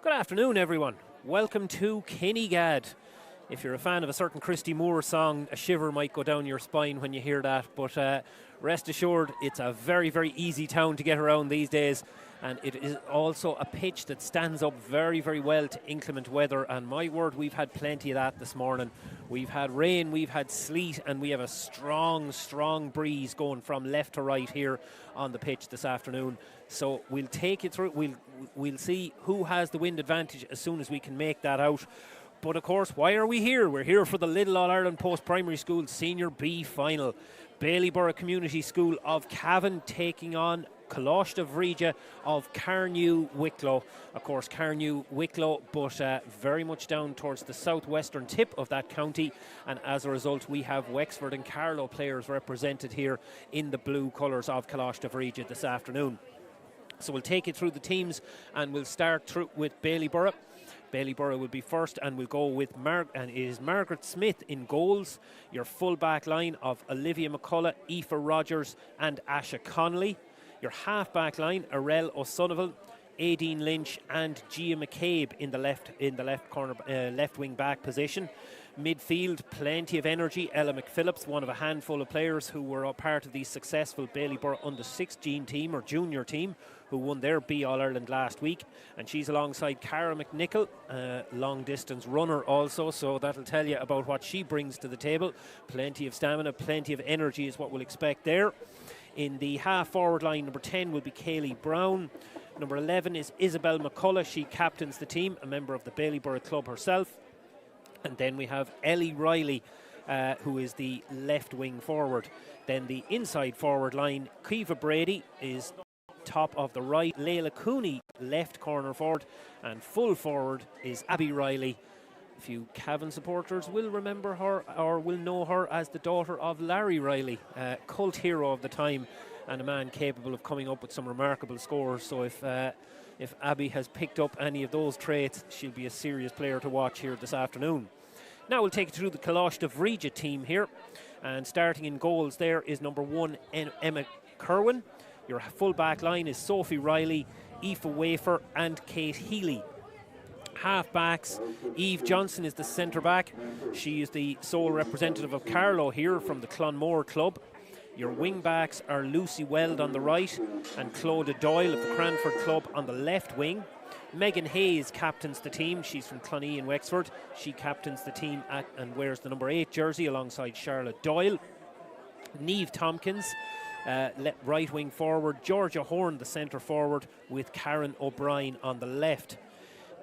Good afternoon, everyone. Welcome to Kinnegad. If you're a fan of a certain Christy Moore song, a shiver might go down your spine when you hear that, but rest assured, it's a very, very easy town to get around these days, and it is also a pitch that stands up very, very well to inclement weather, and my word, we've had plenty of that this morning. We've had rain, we've had sleet, and we have a strong, strong breeze going from left to right here on the pitch this afternoon. So we'll take you through, we'll see who has the wind advantage as soon as we can make that out. But of course, why are we here? We're here for the Lidl All-Ireland Post-Primary School Senior B final. Bailieborough Community School of Cavan taking on Coláiste Bhríde of Carnew, Wicklow. Of course, Carnew, Wicklow, but very much down towards the southwestern tip of that county. And as a result, we have Wexford and Carlow players represented here in the blue colours of Coláiste Bhríde this afternoon. So we'll take you through the teams, and we'll start through with Bailieborough. Bailieborough will be first, and we'll go with Margaret Smith in goals. Your full back line of Olivia McCullough, Aoife Rogers and Asha Connolly. Your half back line, Arel O'Sullivan, Aideen Lynch and Gia McCabe in the left wing back position. Midfield, plenty of energy. Ella McPhillips, one of a handful of players who were a part of the successful Bailieborough under-16 team or junior team who won their B All-Ireland last week. And she's alongside Cara McNichol, long distance runner also, so that'll tell you about what she brings to the table. Plenty of stamina, plenty of energy is what we'll expect there. In the half forward line, number 10 will be Kaylee Brown. Number 11 is Isabel McCullough. She captains the team, a member of the Bailieborough club herself. And then we have Ellie Riley, who is the left wing forward. Then the inside forward line, Kiva Brady is top of the right. Leila Cooney, left corner forward. And full forward is Abby Riley. A few Cavan supporters will remember her or will know her as the daughter of Larry Riley, cult hero of the time and a man capable of coming up with some remarkable scores. So if Abby has picked up any of those traits, she'll be a serious player to watch here this afternoon. Now we'll take you through the Coláiste Bhríde team here, and starting in goals there is number 1 Emma Kerwin. Your full back line is Sophie Riley, Aoife Wafer and Kate Healy. Half backs, Eve Johnson is the centre back. She is the sole representative of Carlow here from the Clonmore club. Your wing backs are Lucy Weld on the right and Clodagh Doyle of the Cranford club on the left wing. Megan Hayes captains the team. She's from Clonee in Wexford. She captains the team and wears the number 8 jersey alongside Charlotte Doyle. Niamh Tompkins, right wing forward. Georgia Horn, the centre forward, with Karen O'Brien on the left.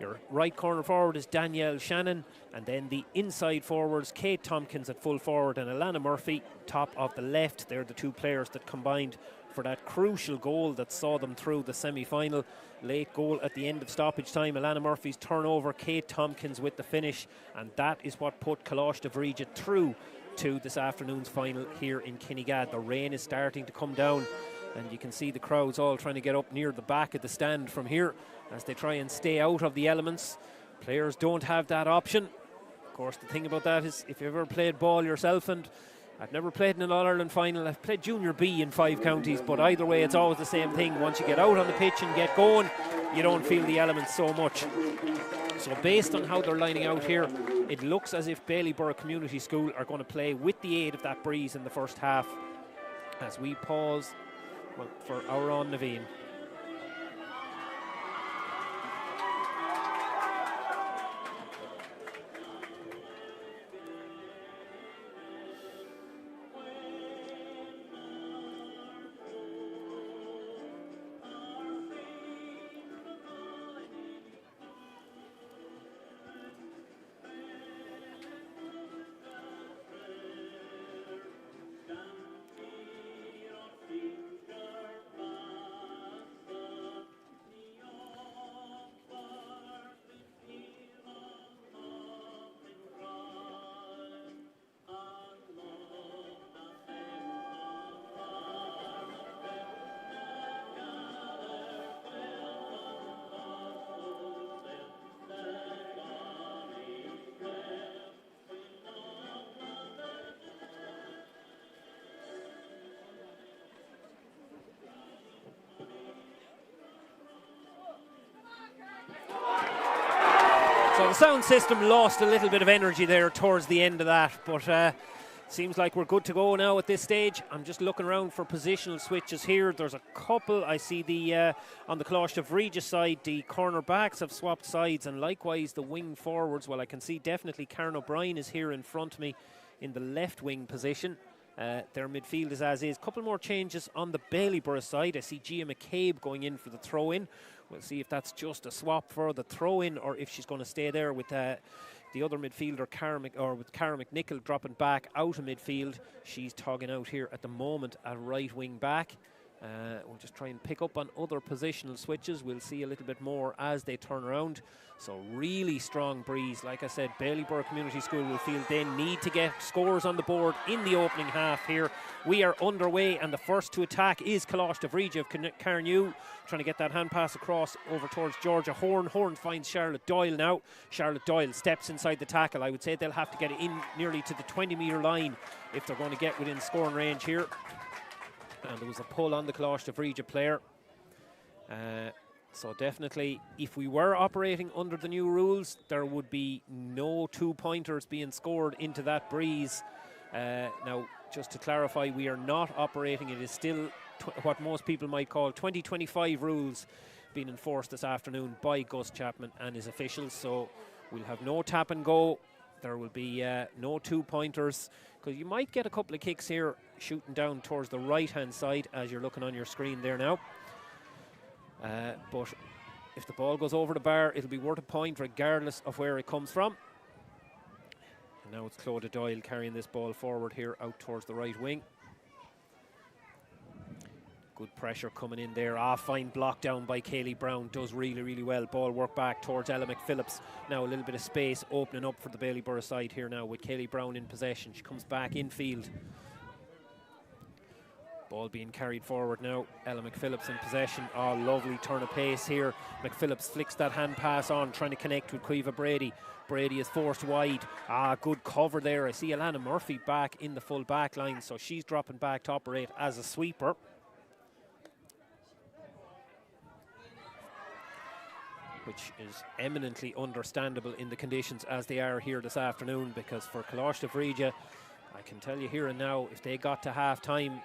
Your right corner forward is Danielle Shannon, and then the inside forwards, Kate Tompkins at full forward and Alana Murphy top of the left. They're the two players that combined for that crucial goal that saw them through the semi-final. Late goal at the end of stoppage time, Alana Murphy's turnover, Kate Tompkins with the finish, and that is what put Coláiste Bhríde through to this afternoon's final here in Kinnegad. The rain is starting to come down, and you can see the crowds all trying to get up near the back of the stand from here as they try and stay out of the elements. Players don't have that option. Of course, the thing about that is, if you've ever played ball yourself, and I've never played in an All-Ireland final, I've played Junior B in 5 counties, but either way it's always the same thing. Once you get out on the pitch and get going, you don't feel the elements so much. So based on how they're lining out here, it looks as if Bailieborough Community School are going to play with the aid of that breeze in the first half. As we pause for our own Naveen. So the sound system lost a little bit of energy there towards the end of that, but seems like we're good to go now at this stage. I'm just looking around for positional switches here. There's a couple. I see the on the Coláiste Bhríde side, the corner backs have swapped sides, and likewise the wing forwards. Well, I can see definitely Karen O'Brien is here in front of me in the left wing position. Their midfield is as is. Couple more changes on the Bailieborough side. I see Gia McCabe going in for the throw-in. We'll see if that's just a swap for the throw-in or if she's going to stay there with the other midfielder, with Cara McNichol dropping back out of midfield. She's togging out here at the moment at right wing back. We'll just try and pick up on other positional switches. We'll see a little bit more as they turn around. So really strong breeze. Like I said, Bailieborough Community School will feel they need to get scores on the board in the opening half here. We are underway, and the first to attack is Coláiste Bhríde Carnew, trying to get that hand pass across over towards Georgia Horn. Horn finds Charlotte Doyle now. Charlotte Doyle steps inside the tackle. I would say they'll have to get it in nearly to the 20-metre line if they're going to get within scoring range here. And there was a pull on the Coláiste Bhríde player. So definitely, if we were operating under the new rules, there would be no 2-pointers being scored into that breeze. Now, just to clarify, we are not operating. It is still what most people might call 2025 rules being enforced this afternoon by Gus Chapman and his officials. So we'll have no tap and go. There will be no 2-pointers, because you might get a couple of kicks here shooting down towards the right-hand side as you're looking on your screen there now. But if the ball goes over the bar, it'll be worth a point regardless of where it comes from. And now it's Clodagh Doyle carrying this ball forward here out towards the right wing. Good pressure coming in there. Fine block down by Kaylee Brown. Does really, really well. Ball work back towards Ella McPhillips. Now a little bit of space opening up for the Bailieborough side here now with Kaylee Brown in possession. She comes back infield. Ball being carried forward now. Ella McPhillips in possession. Lovely turn of pace here. McPhillips flicks that hand pass on, trying to connect with Caoimhe Brady. Brady is forced wide. Good cover there. I see Alana Murphy back in the full back line, so she's dropping back to operate as a sweeper. Which is eminently understandable in the conditions as they are here this afternoon, because for Coláiste Bhríde, I can tell you here and now, if they got to half time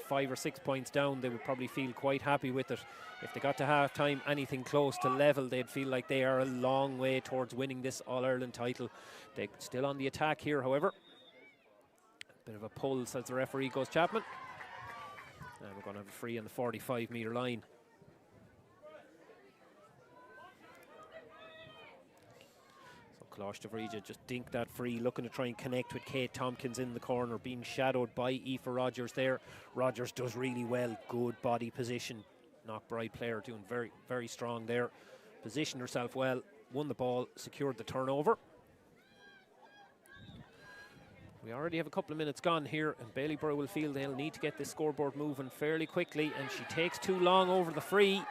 5 or 6 points down, they would probably feel quite happy with it. If they got to half time anything close to level, they'd feel like they are a long way towards winning this All-Ireland title. They're still on the attack here, however. Bit of a pull, says the referee, Gus Chapman. And we're going to have a free on the 45-metre line. Coláiste Bhríde just dink that free, looking to try and connect with Kate Tompkins in the corner, being shadowed by Aoife Rogers there. Rogers does really well, good body position. Knockbride player doing very, very strong there. Positioned herself well, won the ball, secured the turnover. We already have a couple of minutes gone here, and Bailieborough will feel they'll need to get this scoreboard moving fairly quickly, and she takes too long over the free.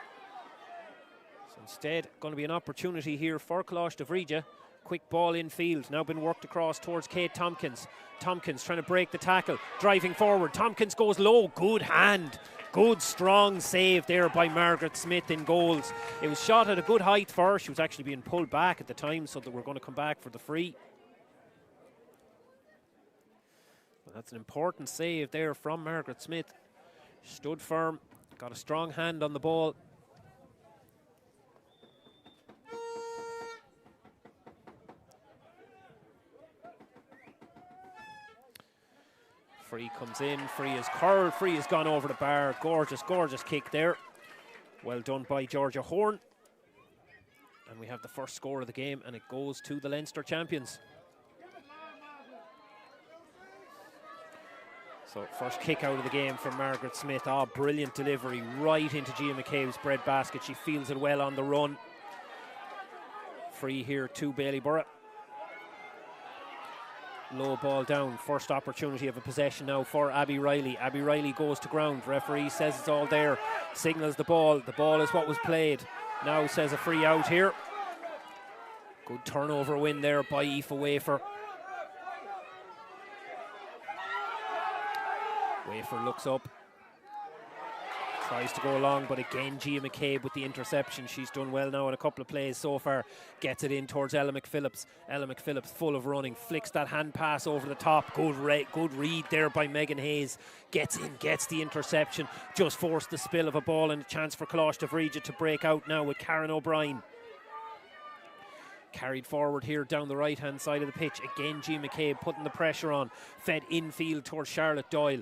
So instead, going to be an opportunity here for Coláiste Bhríde. Quick ball in field, now been worked across towards Kate Tompkins. Tompkins trying to break the tackle, driving forward. Tompkins goes low, good hand. Good strong save there by Margaret Smith in goals. It was shot at a good height for her. She was actually being pulled back at the time, so that we're going to come back for the free. Well, that's an important save there from Margaret Smith. Stood firm, got a strong hand on the ball. Free comes in, free is curled, free has gone over the bar. Gorgeous, gorgeous kick there. Well done by Georgia Horn. And we have the first score of the game, and it goes to the Leinster champions. So first kick out of the game from Margaret Smith. Brilliant delivery right into Gia McCabe's bread basket. She feels it well on the run. Free here to Bailieborough. Low ball down, first opportunity of a possession now for Abby Riley. Abby Riley goes to ground, referee says it's all there, signals the ball is what was played. Now says a free out here. Good turnover win there by Aoife Wafer. Wafer looks up, Tries to go along, but again, Gia McCabe with the interception. She's done well now in a couple of plays so far. Gets it in towards Ella McPhillips. Ella McPhillips full of running. Flicks that hand pass over the top. Good read there by Megan Hayes. Gets in, gets the interception. Just forced the spill of a ball and a chance for Coláiste Bhríde to break out now with Karen O'Brien. Carried forward here down the right hand side of the pitch. Again, Gia McCabe putting the pressure on. Fed infield towards Charlotte Doyle.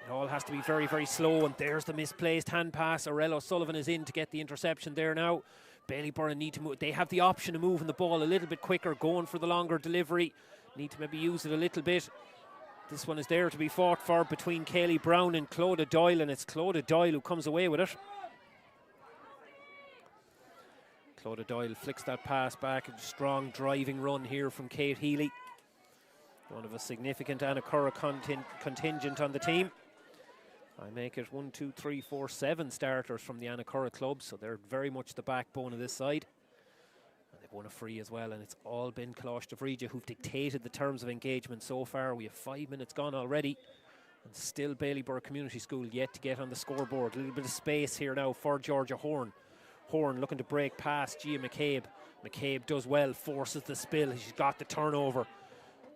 It all has to be very, very slow, and there's the misplaced hand pass. Aurel O'Sullivan is in to get the interception there now. Bailieborough need to move. They have the option of moving the ball a little bit quicker, going for the longer delivery. Need to maybe use it a little bit. This one is there to be fought for between Kaylee Brown and Clodagh Doyle, and it's Clodagh Doyle who comes away with it. Clodagh Doyle flicks that pass back. A strong driving run here from Kate Healy. One of a significant Annacurra contingent on the team. I make it 1, 2, 3, 4, 7 starters from the Annacurra club, so they're very much the backbone of this side. And they've won a free as well, and it's all been Coláiste Bhríde who've dictated the terms of engagement so far. We have 5 minutes gone already, and still Bailieborough Community School yet to get on the scoreboard. A little bit of space here now for Georgia Horn. Horn looking to break past Gia McCabe. McCabe does well, forces the spill. She's got the turnover.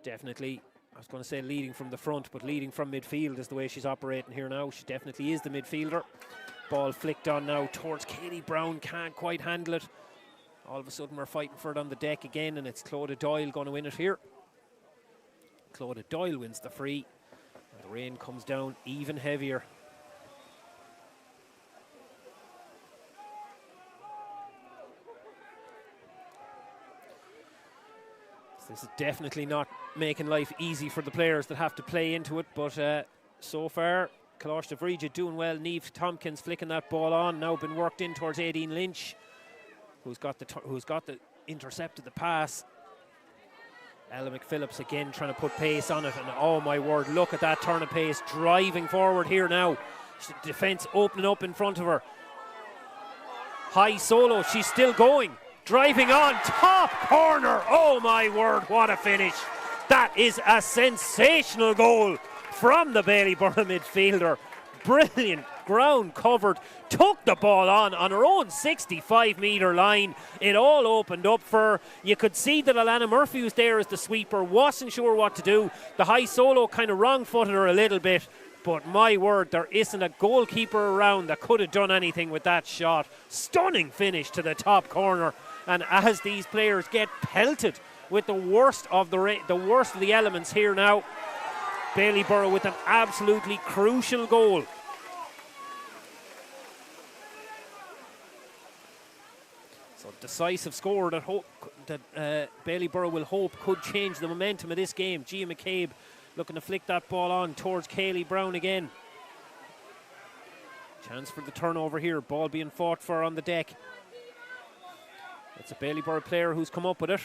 Definitely, I was going to say leading from the front, but leading from midfield is the way she's operating here now. She definitely is the midfielder. Ball flicked on now towards Katie Brown. Can't quite handle it. All of a sudden we're fighting for it on the deck again, and it's Clodagh Doyle going to win it here. Clodagh Doyle wins the free, and the rain comes down even heavier. This is definitely not making life easy for the players that have to play into it, but so far Coláiste Bhríde doing well. Niamh Tompkins flicking that ball on, now been worked in towards Aideen Lynch, who's got the intercepted the pass. Ella McPhillips again trying to put pace on it, and oh my word, look at that turn of pace, driving forward here now. Defence opening up in front of her. High solo, she's still going. Driving on, top corner. Oh my word, what a finish. That is a sensational goal from the Bailieborough midfielder. Brilliant, ground covered, took the ball on her own 65-metre line. It all opened up for her. You could see that Alana Murphy was there as the sweeper, wasn't sure what to do. The high solo kind of wrong-footed her a little bit. But my word, there isn't a goalkeeper around that could have done anything with that shot. Stunning finish to the top corner. And as these players get pelted with the worst of the elements here now, Bailieborough with an absolutely crucial goal. So decisive score that Bailieborough will hope could change the momentum of this game. Gia McCabe looking to flick that ball on towards Kaylee Brown again. Chance for the turnover here. Ball being fought for on the deck. It's a Bailieborough player who's come up with it.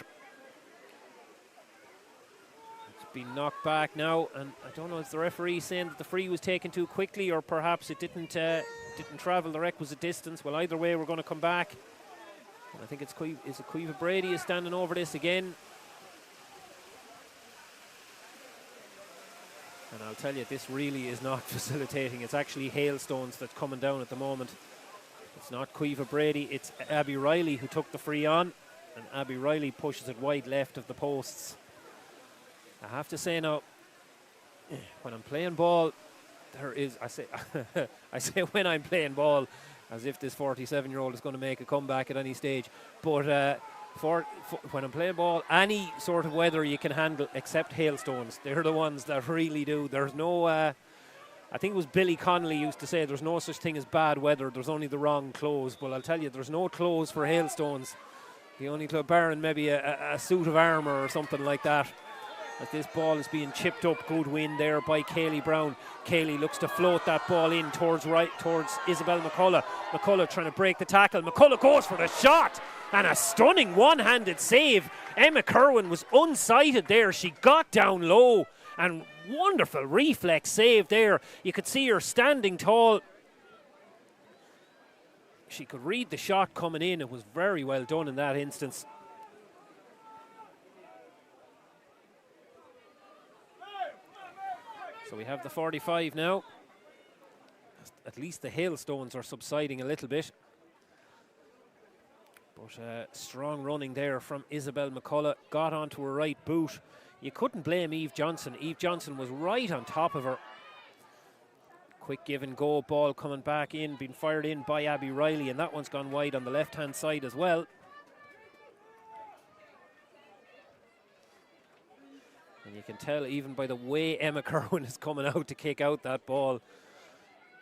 It's been knocked back now, and I don't know, is the referee saying that the free was taken too quickly, or perhaps it didn't travel the requisite distance? Well, either way, we're going to come back. And I think it's Caoimhe Brady is standing over this again. And I'll tell you, this really is not facilitating. It's actually hailstones that's coming down at the moment. It's not Caoimhe Brady, it's Abby Riley who took the free on, and Abby Riley pushes it wide left of the posts. I have to say now, when I'm playing ball, I say when I'm playing ball, as if this 47-year-old is going to make a comeback at any stage. But when I'm playing ball, any sort of weather you can handle except hailstones. They're the ones that really do. There's no... I think it was Billy Connolly used to say there's no such thing as bad weather, there's only the wrong clothes. Well, I'll tell you, there's no clothes for hailstones. The only club barring maybe a suit of armour or something like that. As this ball is being chipped up, good win there by Kaylee Brown. Kaylee looks to float that ball in towards Isabel McCullough. McCullough trying to break the tackle. McCullough goes for the shot, and a stunning one-handed save. Emma Kerwin was unsighted there. She got down low, and wonderful reflex save there. You could see her standing tall. She could read the shot coming in. It was very well done in that instance. So we have the 45 now. at least the hailstones are subsiding a little bit. But strong running there from Isabel McCullough. Got onto her right boot. You couldn't blame Eve Johnson. Eve Johnson was right on top of her. Quick give and go, ball coming back in, being fired in by Abby Riley, and that one's gone wide on the left-hand side as well. And you can tell even by the way Emma Kerwin is coming out to kick out that ball,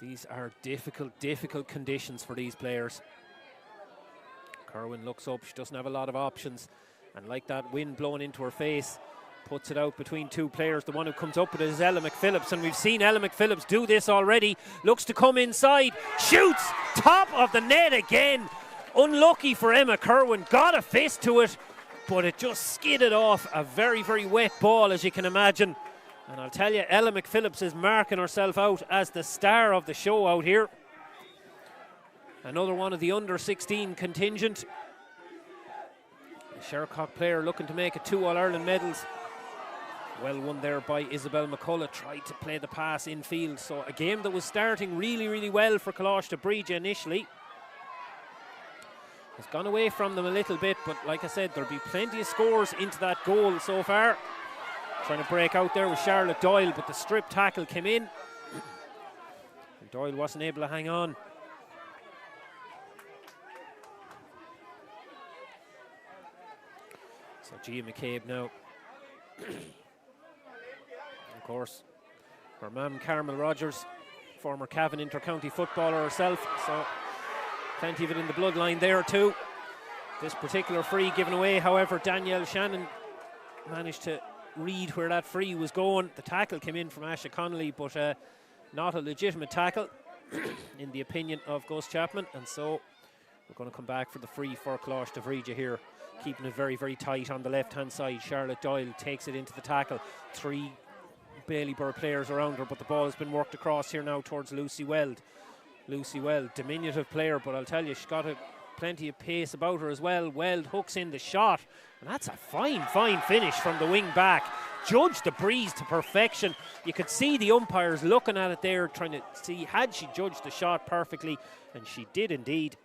these are difficult conditions for these players. Kerwin looks up, she doesn't have a lot of options, and like that wind blowing into her face, puts it out between two players. The one who comes up with it is Ella McPhillips, and we've seen Ella McPhillips do this already. Looks to come inside, shoots, top of the net again. Unlucky for Emma Kerwin, got a fist to it, but it just skidded off a very wet ball, as you can imagine. And I'll tell you, Ella McPhillips is marking herself out as the star of the show out here. Another one of the under-16 contingent. A Shercock player looking to make it 2 All-Ireland medals. Well won there by Isabel McCullough, tried to play the pass infield. So a game that was starting really well for Coláiste Bhríde initially. Has gone away from them a little bit, but like I said, there'll be plenty of scores into that goal so far. Trying to break out there with Charlotte Doyle, but the strip tackle came in. And Doyle wasn't able to hang on. So Gia McCabe now. Of course, her mum Carmel Rogers, former Cavan inter-county footballer herself, so plenty of it in the bloodline there too. This particular free given away, however, Danielle Shannon managed to read where that free was going. The tackle came in from Asha Connolly, but not a legitimate tackle in the opinion of Gus Chapman, and so we're going to come back for the free for Coláiste Bhríde here, keeping it very tight on the left-hand side. Charlotte Doyle takes it into the tackle. 3 Bailieborough players around her, but the ball has been worked across here now towards Lucy Weld. Lucy Weld, diminutive player, but I'll tell you, she's got plenty of pace about her as well. Weld hooks in the shot, and that's a fine finish from the wing back. Judged the breeze to perfection. You could see the umpires looking at it there, trying to see had she judged the shot perfectly, and she did indeed.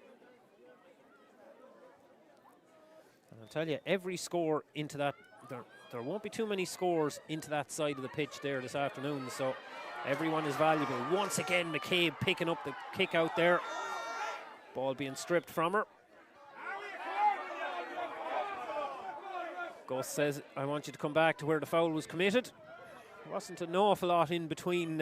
And I'll tell you, every score into that, there won't be too many scores into that side of the pitch there this afternoon, so everyone is valuable. Once again, McCabe picking up the kick out there. Ball being stripped from her. Gus says, I want you to come back to where the foul was committed. There wasn't an awful lot in between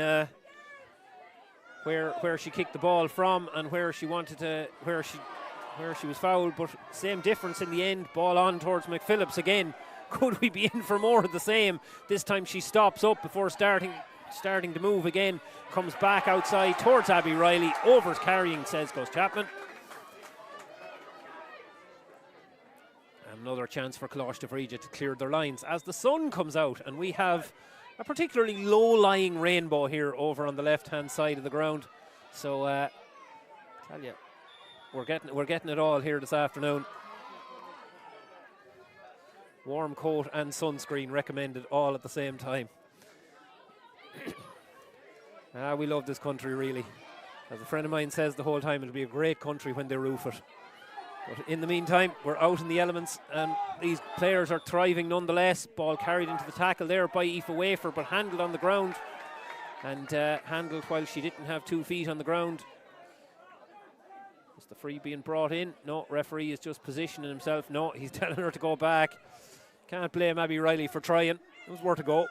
where she kicked the ball from and where she wanted to, where she was fouled, but same difference in the end. Ball on towards McPhillips again. Could we be in for more of the same? This time she stops up before starting to move again. Comes back outside towards Abby Riley. Over carrying, says Gus Chapman. Another chance for Coláiste Bhríde to clear their lines as the sun comes out, and we have a particularly low-lying rainbow here over on the left-hand side of the ground. So, tell you, we're getting it all here this afternoon. Warm coat and sunscreen recommended all at the same time. We love this country, really. As a friend of mine says the whole time, it'll be a great country when they roof it. But in the meantime, we're out in the elements, and these players are thriving nonetheless. Ball carried into the tackle there by Aoife Wafer, but handled on the ground. And handled while she didn't have 2 feet on the ground. Is the free being brought in? No, referee is just positioning himself. No, he's telling her to go back. Can't blame Abby Riley for trying. It was worth a go.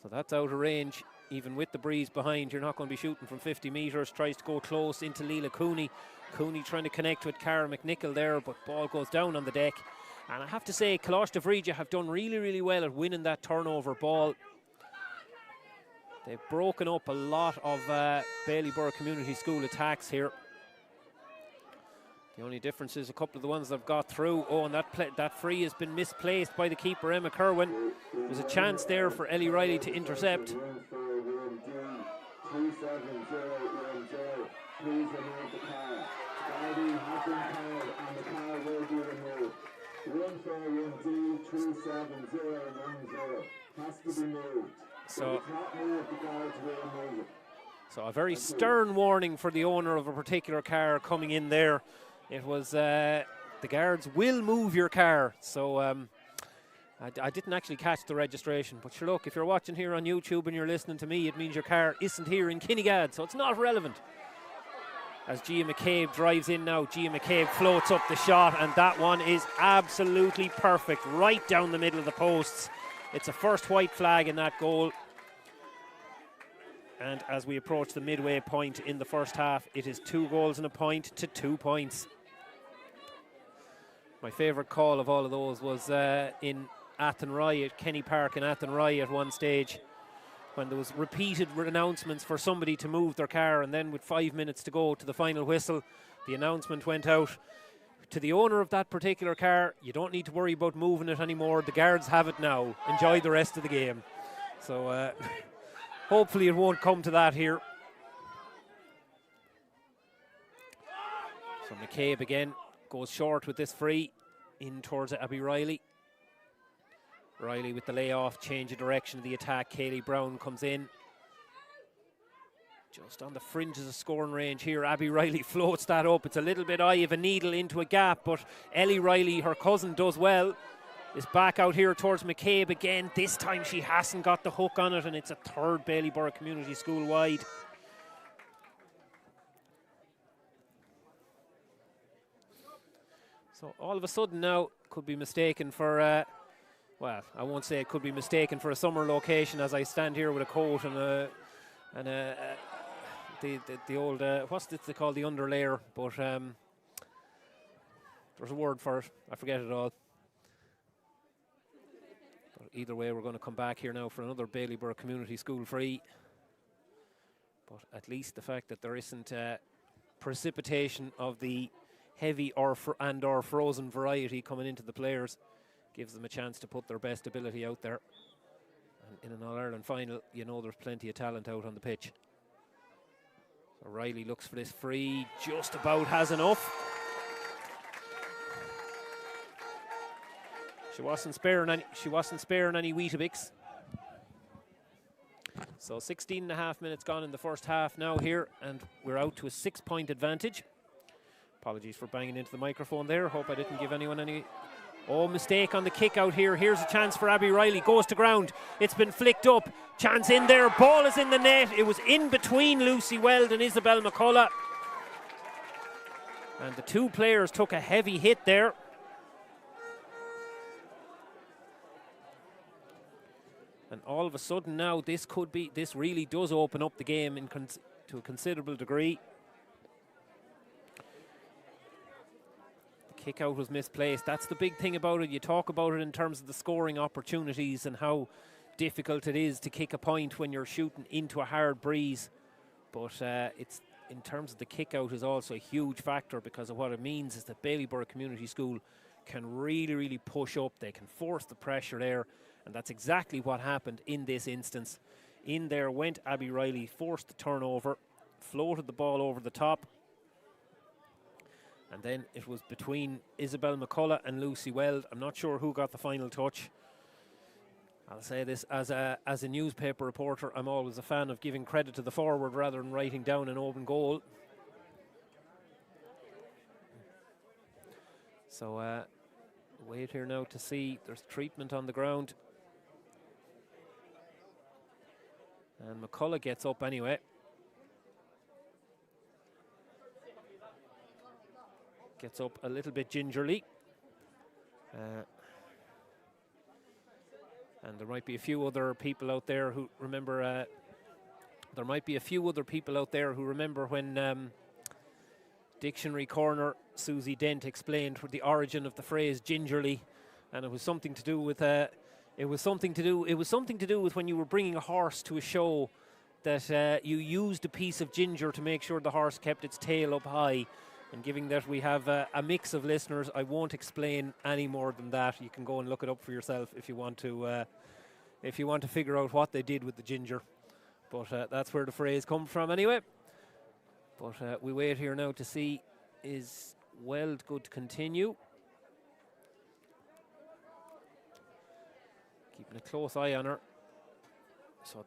So that's out of range. Even with the breeze behind, you're not going to be shooting from 50 metres. Tries to go close into Leela Cooney. Cooney trying to connect with Cara McNichol there, but ball goes down on the deck. And I have to say, Coláiste Bhríde have done really well at winning that turnover ball. They've broken up a lot of Bailieborough Community School attacks here. The only difference is a couple of the ones they've got through. Oh, and that free has been misplaced by the keeper, Emma Kerwin. There was a chance there for Ellie Riley to intercept. So a very stern warning for the owner of a particular car coming in there. It was the guards will move your car. So I didn't actually catch the registration, but sure, look, if you're watching here on YouTube and you're listening to me, it means your car isn't here in Kinnegad, so it's not relevant. As Gia McCabe drives in now, Gia McCabe floats up the shot, and that one is absolutely perfect, right down the middle of the posts. It's a first white flag in that goal. And as we approach the midway point in the first half, it is 2 goals and a point to 2 points. My favourite call of all of those was in Athenry, at Kenny Park in Athenry at one stage, when there was repeated announcements for somebody to move their car, and then with 5 minutes to go to the final whistle, the announcement went out to the owner of that particular car: you don't need to worry about moving it anymore, the guards have it now, enjoy the rest of the game. So hopefully it won't come to that here. So McCabe again goes short with this free in towards Abby Riley. Riley with the layoff, change of direction of the attack. Kayleigh Brown comes in. Just on the fringes of scoring range here. Abby Riley floats that up. It's a little bit eye of a needle into a gap, but Ellie Riley, her cousin, does well. Is back out here towards McCabe again. This time she hasn't got the hook on it, and it's a third Bailieborough Community School wide. So all of a sudden now could be mistaken for, well, I won't say it could be mistaken for a summer location as I stand here with a coat and the old, what's this they call the underlayer, but there's a word for it, I forget it all. But either way, we're going to come back here now for another Bailieborough Community School free. But at least the fact that there isn't precipitation of the heavy or frozen variety coming into the players gives them a chance to put their best ability out there. And in an All-Ireland final, you know there's plenty of talent out on the pitch. So Riley looks for this free, just about has enough. She wasn't sparing any Weetabix. So 16 and a half minutes gone in the first half now here, and we're out to a 6-point advantage. Apologies for banging into the microphone there. Hope I didn't give anyone any... Oh, mistake on the kick out here. Here's a chance for Abby Riley. Goes to ground. It's been flicked up. Chance in there. Ball is in the net. It was in between Lucy Weld and Isabel McCullough. And the two players took a heavy hit there. And all of a sudden now this really does open up the game to a considerable degree. Kick out was misplaced. That's the big thing about it. You talk about it in terms of the scoring opportunities and how difficult it is to kick a point when you're shooting into a hard breeze. But it's in terms of the kick out is also a huge factor, because of what it means is that Bailieborough Community School can really, really push up. They can force the pressure there, and that's exactly what happened in this instance. In there went Abby Riley, forced the turnover, floated the ball over the top. And then it was between Isabel McCullough and Lucy Weld. I'm not sure who got the final touch. I'll say this, as a newspaper reporter, I'm always a fan of giving credit to the forward rather than writing down an open goal. So wait here now to see. There's treatment on the ground. And McCullough gets up anyway. Gets up a little bit gingerly. And there might be a few other people out there who remember when Dictionary Corner Susie Dent explained the origin of the phrase gingerly, and it was something to do with when you were bringing a horse to a show, that you used a piece of ginger to make sure the horse kept its tail up high. And given that we have a mix of listeners, I won't explain any more than that. You can go and look it up for yourself if you want to figure out what they did with the ginger. But that's where the phrase comes from anyway. But we wait here now to see, is Weld good to continue? Keeping a close eye on her. So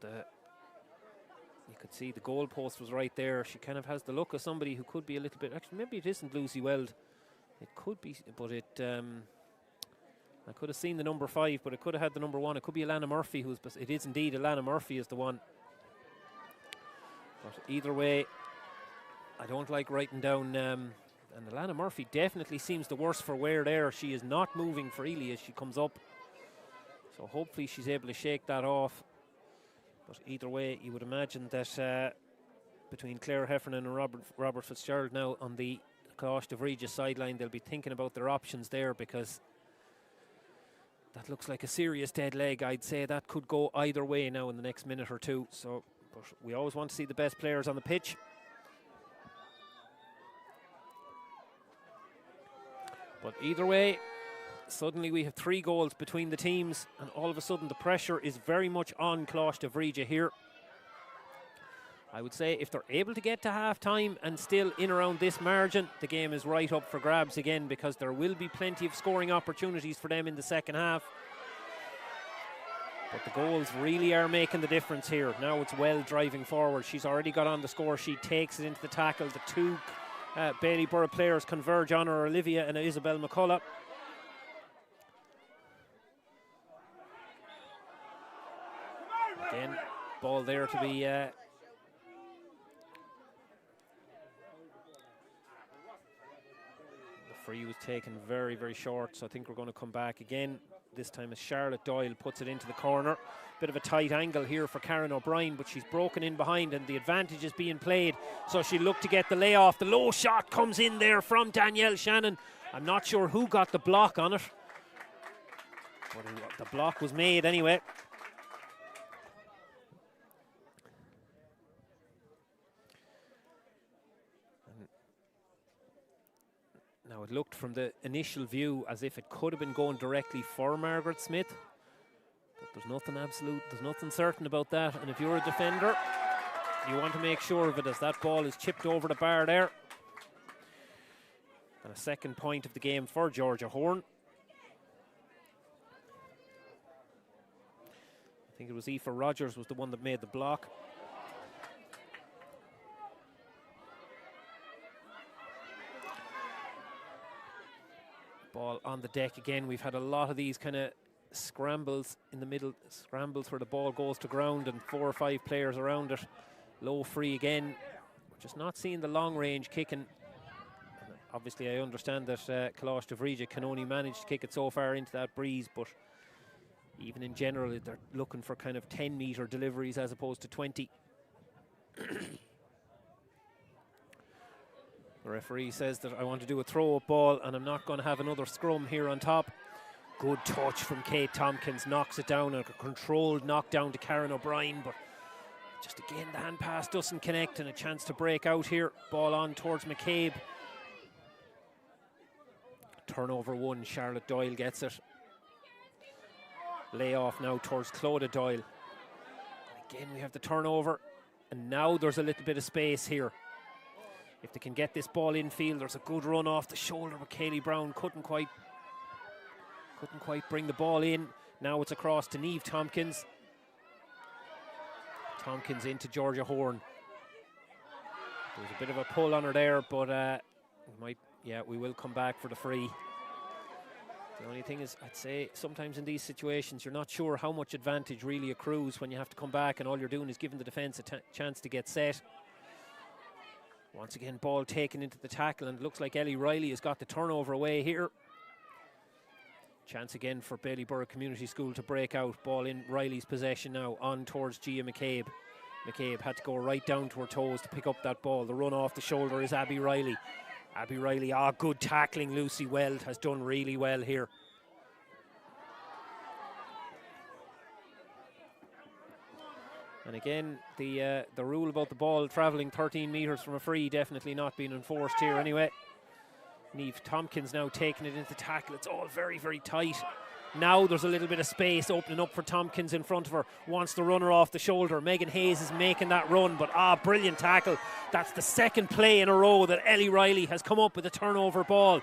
you could see the goalpost was right there. She kind of has the look of somebody who could be a little bit, actually maybe it isn't Lucy Weld. It could be, but I could have seen the number 5, but it could have had the number 1. It could be Alana Murphy, it is indeed Alana Murphy is the one. But either way, I don't like writing down, and Alana Murphy definitely seems the worse for wear there. She is not moving freely as she comes up. So hopefully she's able to shake that off. But either way, you would imagine that between Claire Heffernan and Robert Fitzgerald now on the Coláiste Bhríde sideline, they'll be thinking about their options there, because that looks like a serious dead leg. I'd say that could go either way now in the next minute or two. So, but we always want to see the best players on the pitch. But either way, suddenly we have 3 goals between the teams, and all of a sudden the pressure is very much on Coláiste Bhríde here. I would say if they're able to get to half-time and still in around this margin, the game is right up for grabs again, because there will be plenty of scoring opportunities for them in the second half. But the goals really are making the difference here. Now it's Well driving forward. She's already got on the score sheet, takes it into the tackle. The 2 Bailieborough players converge on her, Olivia and Isabel McCullough. Again, ball there to be... the free was taken very, very short, so I think we're going to come back again. This time as Charlotte Doyle puts it into the corner. Bit of a tight angle here for Karen O'Brien, but she's broken in behind and the advantage is being played. So she looked to get the layoff. The low shot comes in there from Danielle Shannon. I'm not sure who got the block on it, but the block was made anyway. Now it looked from the initial view as if it could have been going directly for Margaret Smith, but there's nothing absolute, there's nothing certain about that. And if you're a defender, you want to make sure of it, as that ball is chipped over the bar there. And a second point of the game for Georgia Horn. I think it was Aoife Rogers was the one that made the block. Ball on the deck again. We've had a lot of these kind of scrambles in the middle, scrambles where the ball goes to ground and 4 or 5 players around it. Low free again. We're just not seeing the long range kicking. And obviously I understand that Coláiste Bhríde can only manage to kick it so far into that breeze, but even in general they're looking for kind of 10-metre deliveries as opposed to 20. The referee says that I want to do a throw-up ball and I'm not going to have another scrum here on top. Good touch from Kate Tompkins, knocks it down, a controlled knockdown to Karen O'Brien, but just again the hand pass doesn't connect, and a chance to break out here. Ball on towards McCabe. Turnover 1, Charlotte Doyle gets it. Lay off now towards Clodagh Doyle. And again we have the turnover, and now there's a little bit of space here. If they can get this ball infield, there's a good run off the shoulder, but Kaylee Brown couldn't quite bring the ball in. Now it's across to Niamh Tompkins. Tompkins into Georgia Horn. There's a bit of a pull on her there, but we will come back for the free. The only thing is, I'd say sometimes in these situations you're not sure how much advantage really accrues when you have to come back and all you're doing is giving the defence a chance to get set. Once again, ball taken into the tackle, and it looks like Ellie Riley has got the turnover away here. Chance again for Bailieborough Community School to break out. Ball in Riley's possession now, on towards Gia McCabe. McCabe had to go right down to her toes to pick up that ball. The run off the shoulder is Abby Riley. Abby Riley, good tackling. Lucy Weld has done really well here. And again, the rule about the ball travelling 13 metres from a free definitely not being enforced here anyway. Niamh Tompkins now taking it into the tackle. It's all very, very tight. Now there's a little bit of space opening up for Tompkins in front of her. Wants the runner off the shoulder. Megan Hayes is making that run, but brilliant tackle. That's the second play in a row that Ellie Riley has come up with a turnover ball.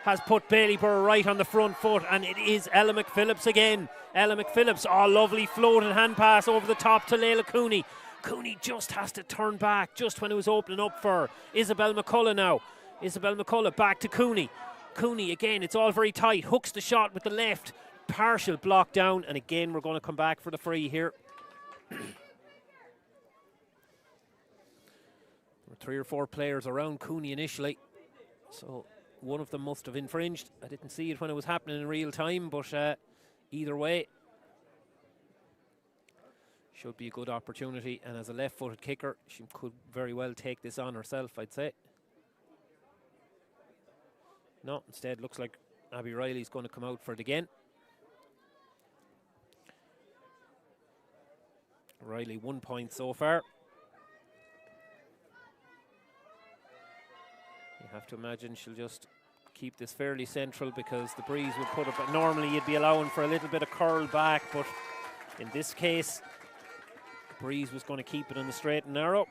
has put Bailieborough right on the front foot, and it is Ella McPhillips again. Ella McPhillips, oh, lovely floated hand pass over the top to Leila Cooney. Cooney just has to turn back just when it was opening up for Isabel McCullough now. Isabel McCullough back to Cooney. Cooney again, it's all very tight, hooks the shot with the left, partial block down, and again we're going to come back for the free here. There were 3 or 4 players around Cooney initially, so one of them must have infringed. I didn't see it when it was happening in real time, but either way, should be a good opportunity, and as a left-footed kicker, she could very well take this on herself, I'd say. No, instead looks like Abby Riley's going to come out for it again. Riley 1 point so far. You have to imagine she'll just keep this fairly central because the breeze would put it, but normally you'd be allowing for a little bit of curl back, but in this case, the breeze was going to keep it in the straight and narrow.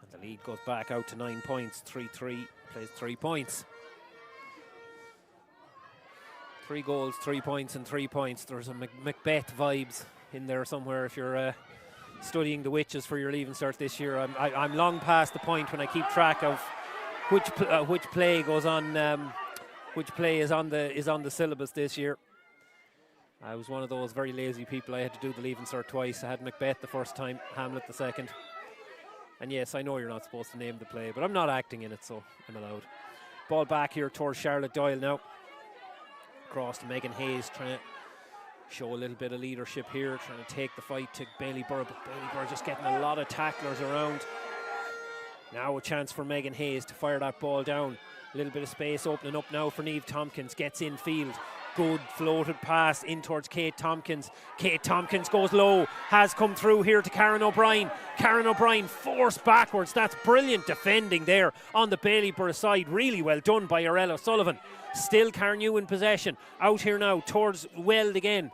And the lead goes back out to 9 points, 3-3, plays 3 points. 3 goals, 3 points and 3 points. There's a Macbeth vibes in there somewhere if you're studying the witches for your leaving cert this year. I'm long past the point when I keep track of which play goes on, which play is on the syllabus this year. I was one of those very lazy people. I had to do the leaving cert twice. I had Macbeth the first time, Hamlet the second. And yes, I know you're not supposed to name the play, but I'm not acting in it, so I'm allowed. Ball back here towards Charlotte Doyle now. Across to Megan Hayes, trying to show a little bit of leadership here, trying to take the fight to Bailieborough, but Bailieborough just getting a lot of tacklers around. Now a chance for Megan Hayes to fire that ball down. A little bit of space opening up now for Niamh Tompkins, gets in field. Good floated pass in towards Kate Tompkins. Kate Tompkins goes low, has come through here to Karen O'Brien. Karen O'Brien forced backwards. That's brilliant defending there on the Bailieborough side. Really well done by Arella O'Sullivan. Still Carnew in possession. Out here now towards Weld again.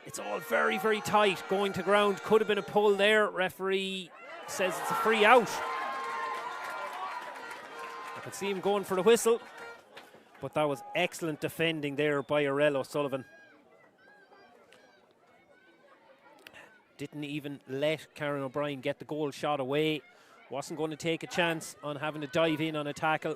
It's all very, very tight. Going to ground. Could have been a pull there. Referee says it's a free out. I can see him going for the whistle. But that was excellent defending there by Arella O'Sullivan. Didn't even let Karen O'Brien get the goal shot away. Wasn't going to take a chance on having to dive in on a tackle.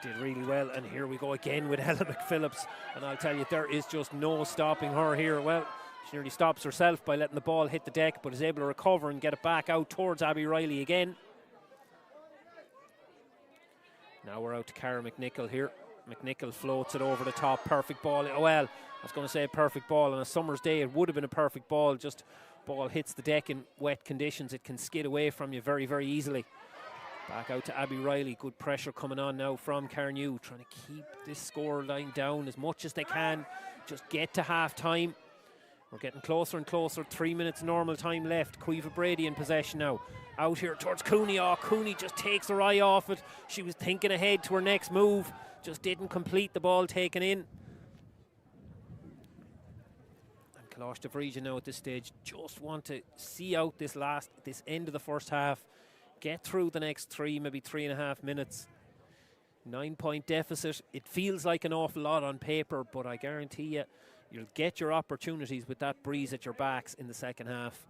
Did really well, and here we go again with Ella McPhillips. And I'll tell you, there is just no stopping her here. Well, she nearly stops herself by letting the ball hit the deck, but is able to recover and get it back out towards Abby Riley again. Now we're out to Cara McNichol here. McNichol floats it over the top, perfect ball. Well, I was going to say a perfect ball on a summer's day. It would have been a perfect ball, just ball hits the deck in wet conditions. It can skid away from you very, very easily. Back out to Abby Riley. Good pressure coming on now from Carnew, trying to keep this score line down as much as they can. Just get to half time. We're getting closer and closer. 3 minutes normal time left. Caoimhe Brady in possession now. Out here towards Cooney. Oh, Cooney just takes her eye off it. She was thinking ahead to her next move. Just didn't complete the ball taken in. And Coláiste Bhríde now at this stage just want to see out this end of the first half. Get through the next 3, maybe 3.5 minutes. 9 point deficit. It feels like an awful lot on paper, but I guarantee you, you'll get your opportunities with that breeze at your backs in the second half.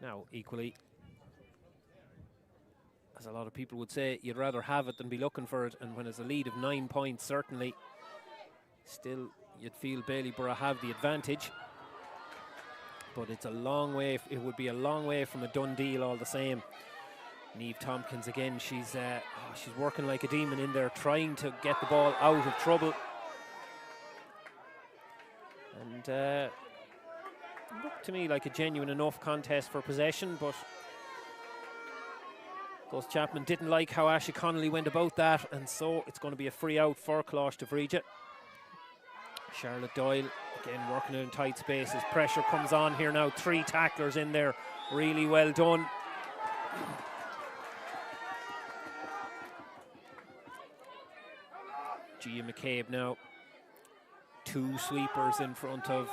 Now, equally, as a lot of people would say, you'd rather have it than be looking for it, and when it's a lead of 9 points, certainly, still you'd feel Bailieborough have the advantage. But it's a long way, it would be a long way from a done deal all the same. Niamh Tompkins again, she's working like a demon in there, trying to get the ball out of trouble. And looked to me like a genuine enough contest for possession, but Gus Chapman didn't like how Ashley Connolly went about that, and so it's going to be a free out for Coláiste Bhríde. Charlotte Doyle again working in tight spaces. Pressure comes on here now. 3 tacklers in there. Really well done. Gia McCabe now. 2 sweepers in front of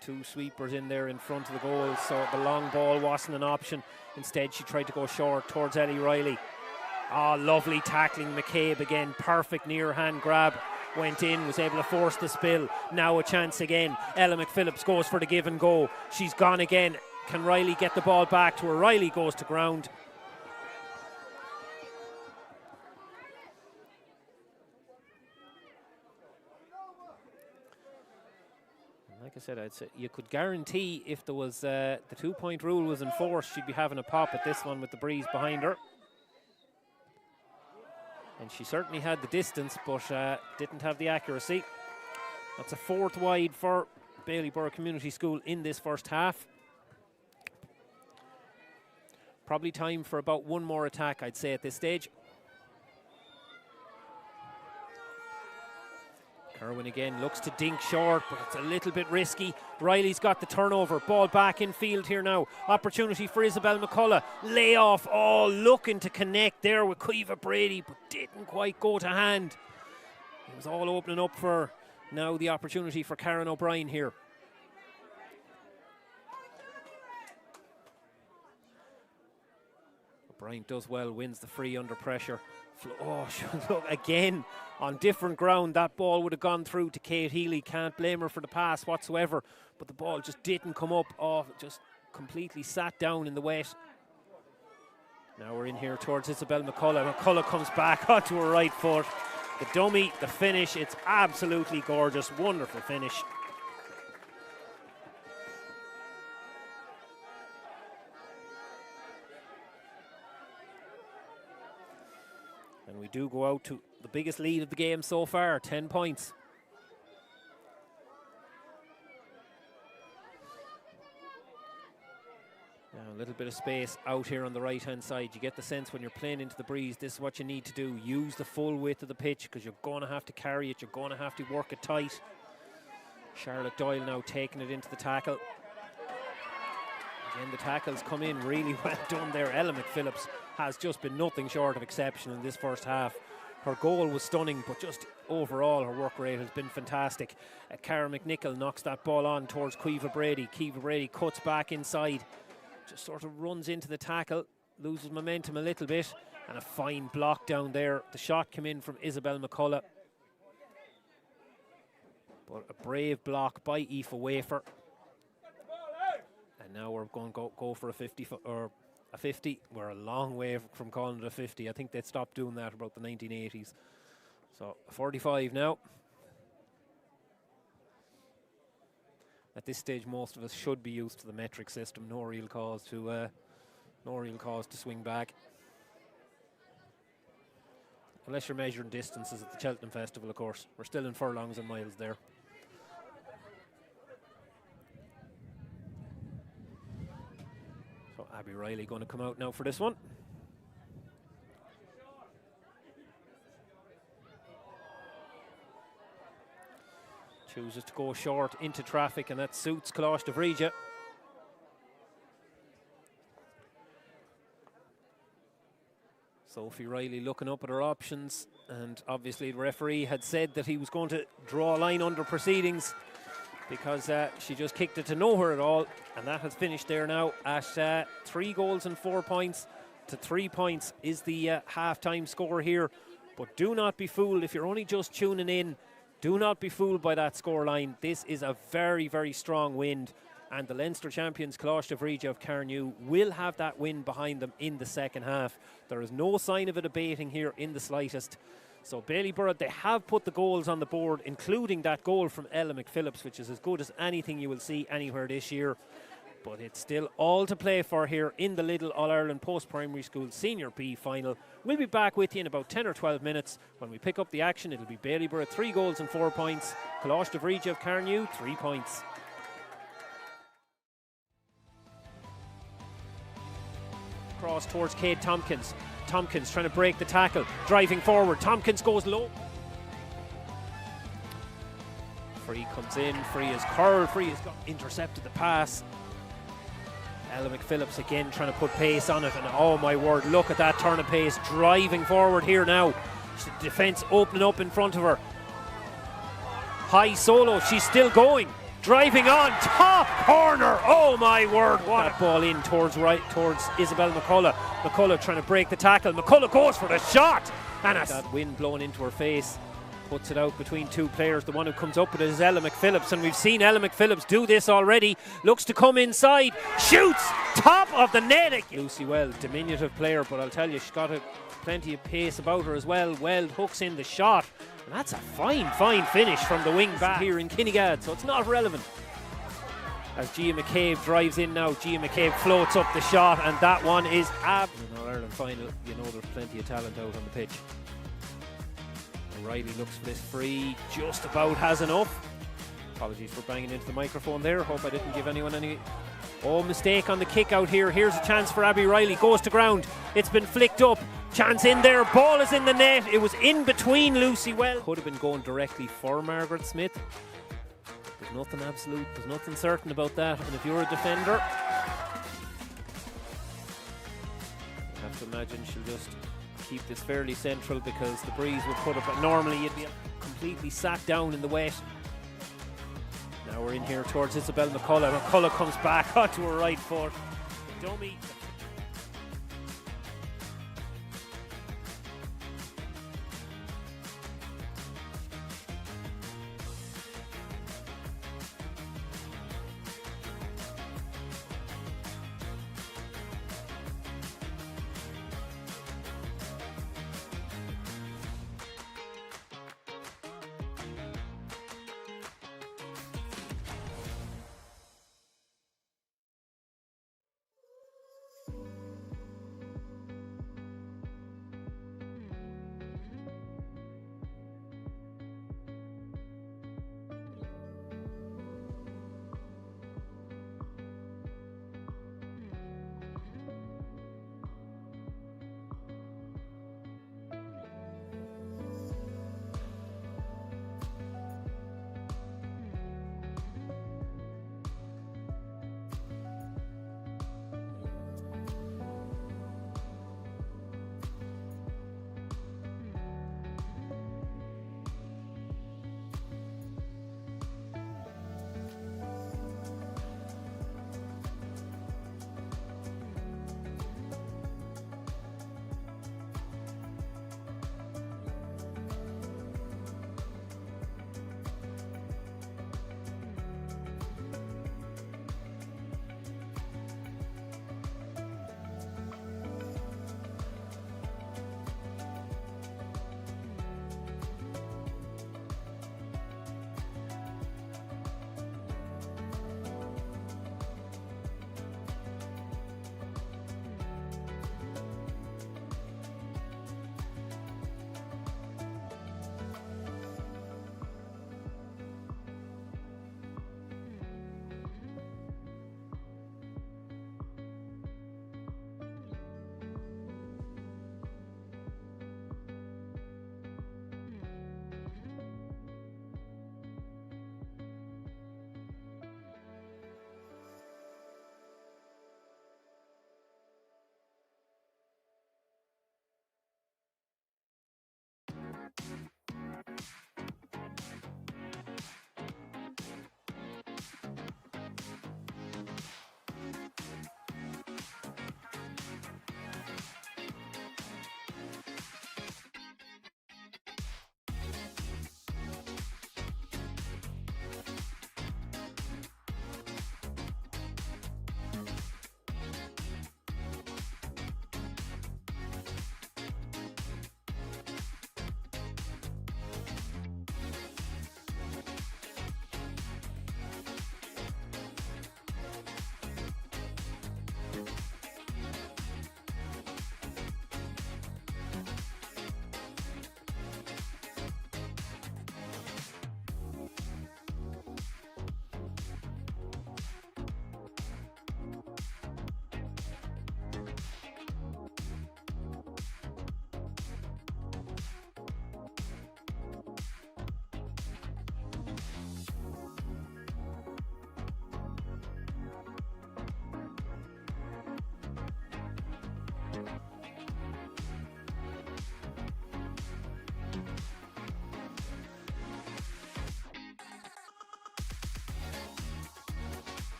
2 sweepers in there in front of the goal, so the long ball wasn't an option. Instead, she tried to go short towards Ellie Riley. Oh, lovely tackling. McCabe again, perfect near hand grab. Went in, was able to force the spill. Now a chance again. Ella McPhillips goes for the give and go. She's gone again. Can Riley get the ball back to her? Riley goes to ground. Like I said, I'd say you could guarantee if there was the 2-point rule was enforced, she'd be having a pop at this one with the breeze behind her. And she certainly had the distance, but didn't have the accuracy. That's a 4th wide for Bailieborough Community School in this first half. Probably time for about one more attack, I'd say, at this stage. Kerwin again looks to dink short, but it's a little bit risky. Riley's got the turnover. Ball back in field here now. Opportunity for Isabel McCullough. Layoff. Oh, looking to connect there with Caoimhe Brady, but didn't quite go to hand. It was all opening up for now the opportunity for Karen O'Brien here. O'Brien does well, wins the free under pressure. Oh, look, again, on different ground, that ball would have gone through to Kate Healy. Can't blame her for the pass whatsoever, but the ball just didn't come up. Oh, just completely sat down in the wet. Now we're in here towards Isabel McCullough. McCullough comes back onto her right foot. The dummy, the finish, it's absolutely gorgeous. Wonderful finish. And we do go out to the biggest lead of the game so far, 10 points. Now a little bit of space out here on the right-hand side. You get the sense when you're playing into the breeze, this is what you need to do. Use the full width of the pitch because you're going to have to carry it. You're going to have to work it tight. Charlotte Doyle now taking it into the tackle. Again, the tackles come in really well done there. Ella McPhillips has just been nothing short of exceptional in this first half. Her goal was stunning, but just overall her work rate has been fantastic. Cara McNichol knocks that ball on towards Caoimhe Brady. Caoimhe Brady cuts back inside, just sort of runs into the tackle, loses momentum a little bit, and a fine block down there. The shot came in from Isabel McCullough, but a brave block by Aoife Wafer. And now we're going to go for a 50 or a 50. We're a long way from calling it a 50. I think they stopped doing that about the 1980s. So 45 now. At this stage, most of us should be used to the metric system. No real cause to swing back, unless you're measuring distances at the Cheltenham Festival. Of course, we're still in furlongs and miles there. Abby Riley going to come out now for this one. Chooses to go short into traffic, and that suits Coláiste Bhríde. Sophie Riley looking up at her options, and obviously the referee had said that he was going to draw a line under proceedings because she just kicked it to nowhere at all, and that has finished there now at 3 goals and 4 points to 3 points is the half-time score here. But do not be fooled if you're only just tuning in. Do not be fooled by that scoreline. This is a very, very strong wind, and the Leinster champions Coláiste Bhríde of Carnew will have that wind behind them in the second half. There is no sign of it abating here in the slightest. So Bailieborough, they have put the goals on the board, including that goal from Ella McPhillips, which is as good as anything you will see anywhere this year. But it's still all to play for here in the Lidl All-Ireland Post-Primary School Senior B final. We'll be back with you in about 10 or 12 minutes. When we pick up the action, it'll be Bailieborough 3 goals and 4 points. Coláiste Bhríde of Carnew 3 points. Cross towards Kate Tompkins. Tompkins trying to break the tackle, driving forward. Tompkins goes low. Free comes in, Free is curled, Free has got intercepted the pass. Ella McPhillips again trying to put pace on it, and oh my word, look at that turn of pace, driving forward here now. The defence opening up in front of her. High solo, she's still going. driving on, top corner. Oh my word! What that ball in towards Isabel McCullough. McCullough trying to break the tackle. McCullough goes for the shot, and that wind blowing into her face puts it out between two players. The one who comes up with it is Ella McPhillips, and we've seen Ella McPhillips do this already. Looks to come inside, shoots, top of the net. Lucy Weld, diminutive player, but I'll tell you, she's got plenty of pace about her as well. Weld hooks in the shot, and that's a fine finish from the wing back here in Kinnegad, so it's not relevant. As Gia McCabe drives in now, Gia McCabe floats up the shot, and that one is in All-Ireland final. You know there's plenty of talent out on the pitch. O'Reilly looks for this free, just about has enough. Apologies for banging into the microphone there. Hope I didn't give anyone any... Oh, mistake on the kick out here. Here's a chance for Abby Riley. Goes to ground. It's been flicked up. Chance in there. Ball is in the net. It was in between Lucy Well. Could have been going directly for Margaret Smith. There's nothing absolute. There's nothing certain about that. And if you're a defender, you have to imagine she'll just keep this fairly central because the breeze would put it, but normally you'd be completely sat down in the wet. Now we're in here towards Isabel McCullough. McCullough comes back onto her right foot. Dummy.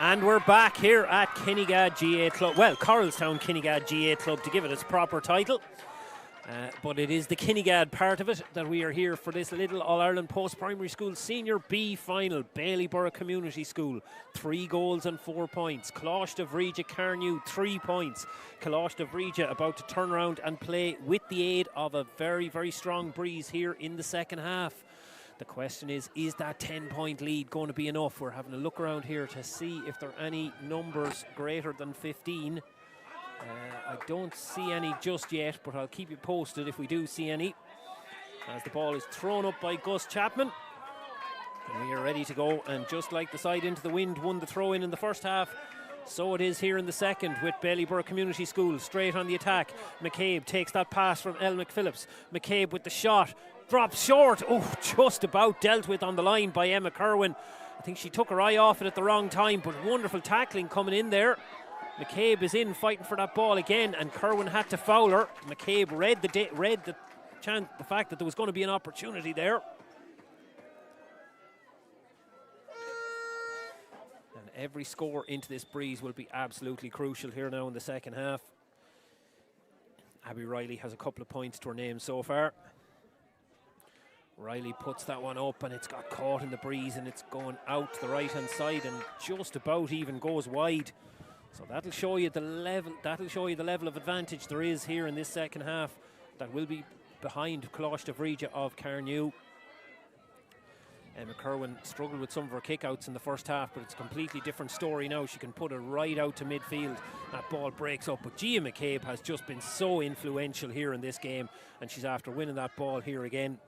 And we're back here at Kinnegad GAA Club. Well, Coralstown Kinnegad GAA Club to give it its proper title. But it is the Kinnegad part of it that we are here for this Lidl All-Ireland Post-Primary School Senior B final. Bailieborough Community School, 3 goals and 4 points. Coláiste Bhríde Carnew, 3 points. Coláiste Bhríde about to turn around and play with the aid of a very, very strong breeze here in the second half. The question is that 10-point lead going to be enough? We're having a look around here to see if there are any numbers greater than 15. I don't see any just yet, but I'll keep you posted if we do see any. As the ball is thrown up by Gus Chapman. And we are ready to go, and just like the side into the wind won the throw in the first half, so it is here in the second with Bailieborough Community School straight on the attack. McCabe takes that pass from El McPhillips. McCabe with the shot, drops short. Oh, just about dealt with on the line by Emma Kerwin. I think she took her eye off it at the wrong time, but wonderful tackling coming in there. McCabe is in fighting for that ball again, and Kerwin had to foul her. McCabe read the fact that there was going to be an opportunity there. And every score into this breeze will be absolutely crucial here now in the second half. Abby Riley has a couple of points to her name so far. Riley puts that one up, and it's got caught in the breeze, and it's going out the right-hand side and just about even goes wide. So that'll show you the level. That'll show you the level of advantage there is here in this second half. That will be behind Coláiste Bhríde of Carnew. Emma Kerwin struggled with some of her kickouts in the first half, but it's a completely different story now. She can put it right out to midfield. That ball breaks up, but Gia McCabe has just been so influential here in this game, and she's after winning that ball here again.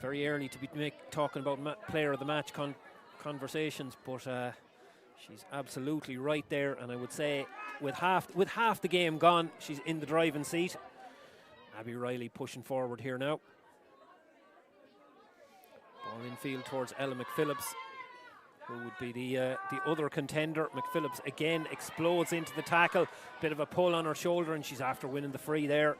Very early to be talking about player of the match conversations, but she's absolutely right there, and I would say with half the game gone, she's in the driving seat. Abby Riley pushing forward here now. Ball infield towards Ella McPhillips, who would be the other contender. McPhillips again explodes into the tackle. Bit of a pull on her shoulder, and she's after winning the free there.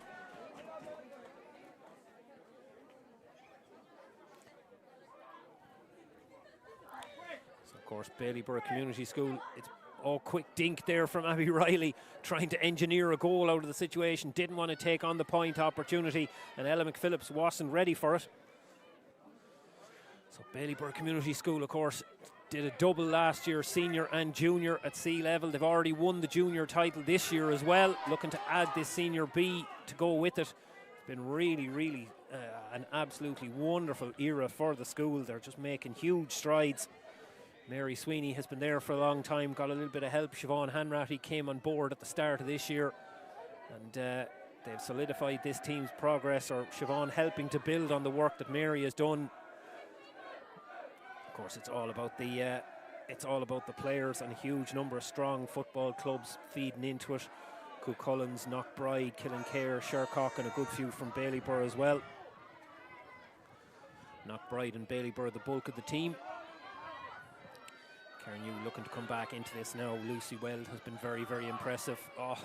Of course, Bailieborough Community School, it's quick dink there from Abby Riley, trying to engineer a goal out of the situation. Didn't want to take on the point opportunity, and Ella McPhillips wasn't ready for it. So Bailieborough Community School, of course, did a double last year, senior and junior at C level. They've already won the junior title this year as well, looking to add this senior B to go with it. It's been really, really an absolutely wonderful era for the school. They're just making huge strides. Mary Sweeney has been there for a long time, got a little bit of help. Siobhan Hanratty came on board at the start of this year, and they've solidified this team's progress, or Siobhan helping to build on the work that Mary has done. Of course, it's all about the players, and a huge number of strong football clubs feeding into it. Cucullins, Knockbride, Killincare, Shercock, and a good few from Bailieborough as well. Knockbride and Bailieborough the bulk of the team. Carnew looking to come back into this now. Lucy Weld has been very, very impressive. Oh,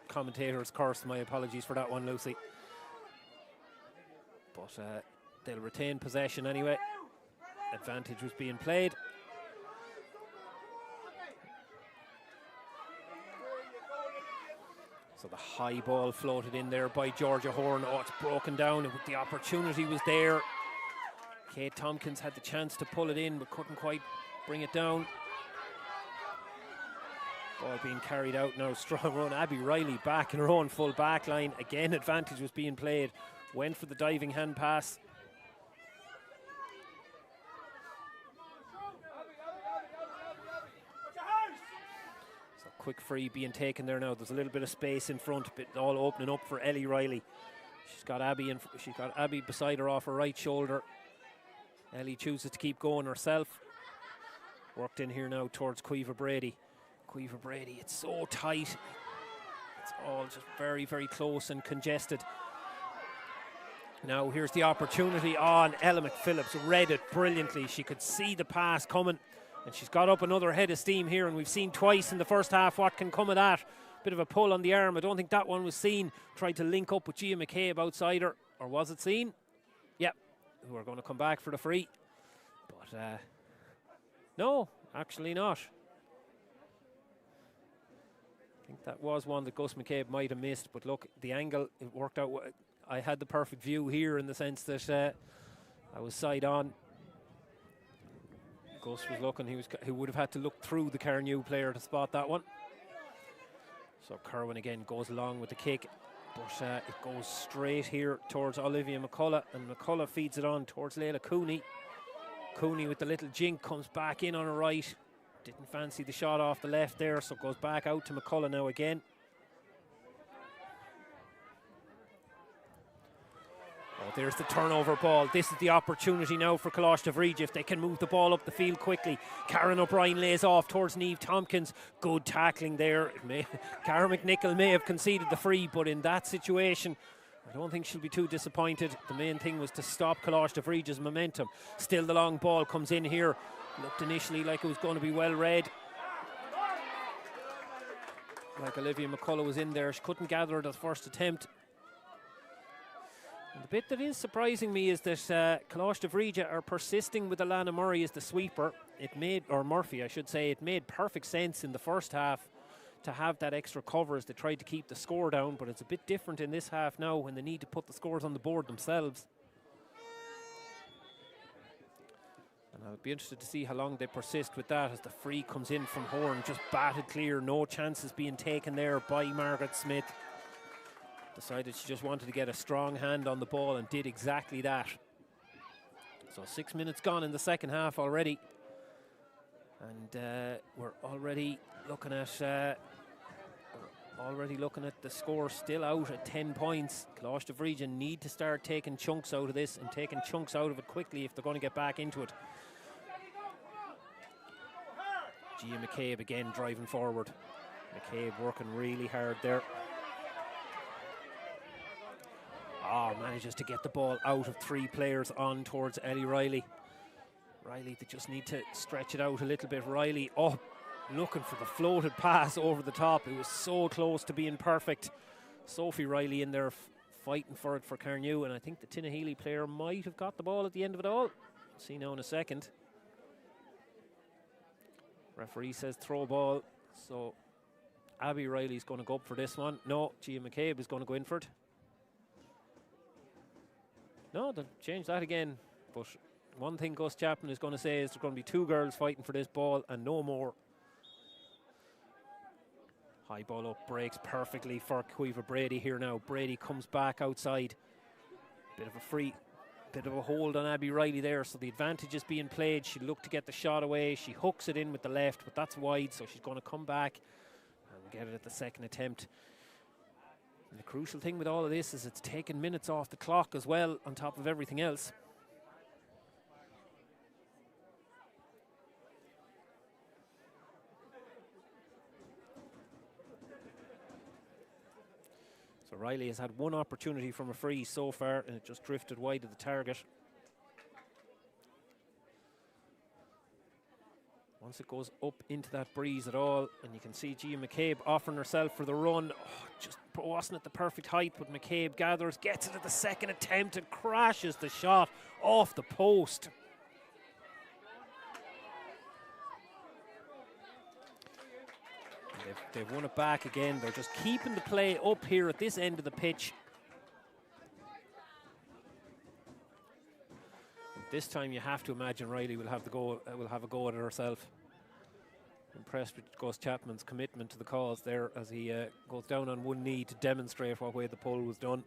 commentators cursed. My apologies for that one, Lucy. But they'll retain possession anyway. Advantage was being played. So the high ball floated in there by Georgia Horn. Oh, it's broken down. The opportunity was there. Kate Tompkins had the chance to pull it in, but couldn't quite bring it down. Ball being carried out now. Strong run. Abby Riley back in her own full back line. Again, advantage was being played. Went for the diving hand pass. So quick free being taken there now. There's a little bit of space in front, but all opening up for Ellie Riley. She's got Abby beside her off her right shoulder. Ellie chooses to keep going herself. Worked in here now towards Caoimhe Brady. Caoimhe Brady, it's so tight. It's all just very, very close and congested. Now here's the opportunity on Ella McPhillips. Read it brilliantly. She could see the pass coming, and she's got up another head of steam here, and we've seen twice in the first half what can come of that. Bit of a pull on the arm. I don't think that one was seen. Tried to link up with Gia McCabe outside her. Or was it seen? Yep. Who are going to come back for the free. But no, actually not. think that was one that Gus McCabe might have missed, but look, the angle, it worked out. I had the perfect view here in the sense that I was side on. Gus was looking, he would have had to look through the Carnew player to spot that one. So Kerwin again goes along with the kick, but it goes straight here towards Olivia McCullough, and McCullough feeds it on towards Leila Cooney. Cooney with the little jink comes back in on her right. Didn't fancy the shot off the left there, so goes back out to McCullough now again. Oh, there's the turnover ball. This is the opportunity now for Coláiste Bhríde if they can move the ball up the field quickly. Karen O'Brien lays off towards Niamh Tompkins. Good tackling there. Cara McNichol may have conceded the free, but in that situation, I don't think she'll be too disappointed. The main thing was to stop Coláiste Bhríde's momentum. Still the long ball comes in here. Looked initially like it was going to be well read. Like Olivia McCullough was in there. She couldn't gather it at the first attempt. And the bit that is surprising me is that Coláiste Bhríde are persisting with Alana Murray as the sweeper. Murphy, I should say. It made perfect sense in the first half to have that extra cover as they tried to keep the score down, but it's a bit different in this half now when they need to put the scores on the board themselves. And I'll be interested to see how long they persist with that as the free comes in from Horn, just batted clear, no chances being taken there by Margaret Smith. Decided she just wanted to get a strong hand on the ball and did exactly that. So 6 minutes gone in the second half already. And we're already looking at the score still out at 10 points. Coláiste Bhríde need to start taking chunks out of this and taking chunks out of it quickly if they're going to get back into it. Gia McCabe again driving forward. McCabe working really hard there. Manages to get the ball out of 3 players on towards Ellie Riley. Riley, they just need to stretch it out a little bit. Riley up, looking for the floated pass over the top. It was so close to being perfect. Sophie Riley in there fighting for it for Carnew, and I think the Tinnahealy player might have got the ball at the end of it all. See now in a second. Referee says throw ball, so Abby Riley's going to go up for this one. No, Gia McCabe is going to go in for it. No, they'll change that again. But one thing Gus Chapman is going to say is there's going to be 2 girls fighting for this ball and no more. High ball up, breaks perfectly for Caoimhe Brady here now. Brady comes back outside. Bit of a hold on Abby Riley there, so the advantage is being played. She looked to get the shot away. She hooks it in with the left, but that's wide, so she's going to come back and get it at the second attempt. And the crucial thing with all of this is it's taking minutes off the clock as well, on top of everything else. So Riley has had 1 opportunity from a free so far, and it just drifted wide of the target. Once it goes up into that breeze at all, and you can see Gia McCabe offering herself for the run. Just wasn't at the perfect height, but McCabe gathers, gets it at the second attempt and crashes the shot off the post. They've won it back again. They're just keeping the play up here at this end of the pitch. This time you have to imagine Riley will have a go at it herself. Impressed with Gus Chapman's commitment to the cause there as he goes down on one knee to demonstrate what way the pull was done.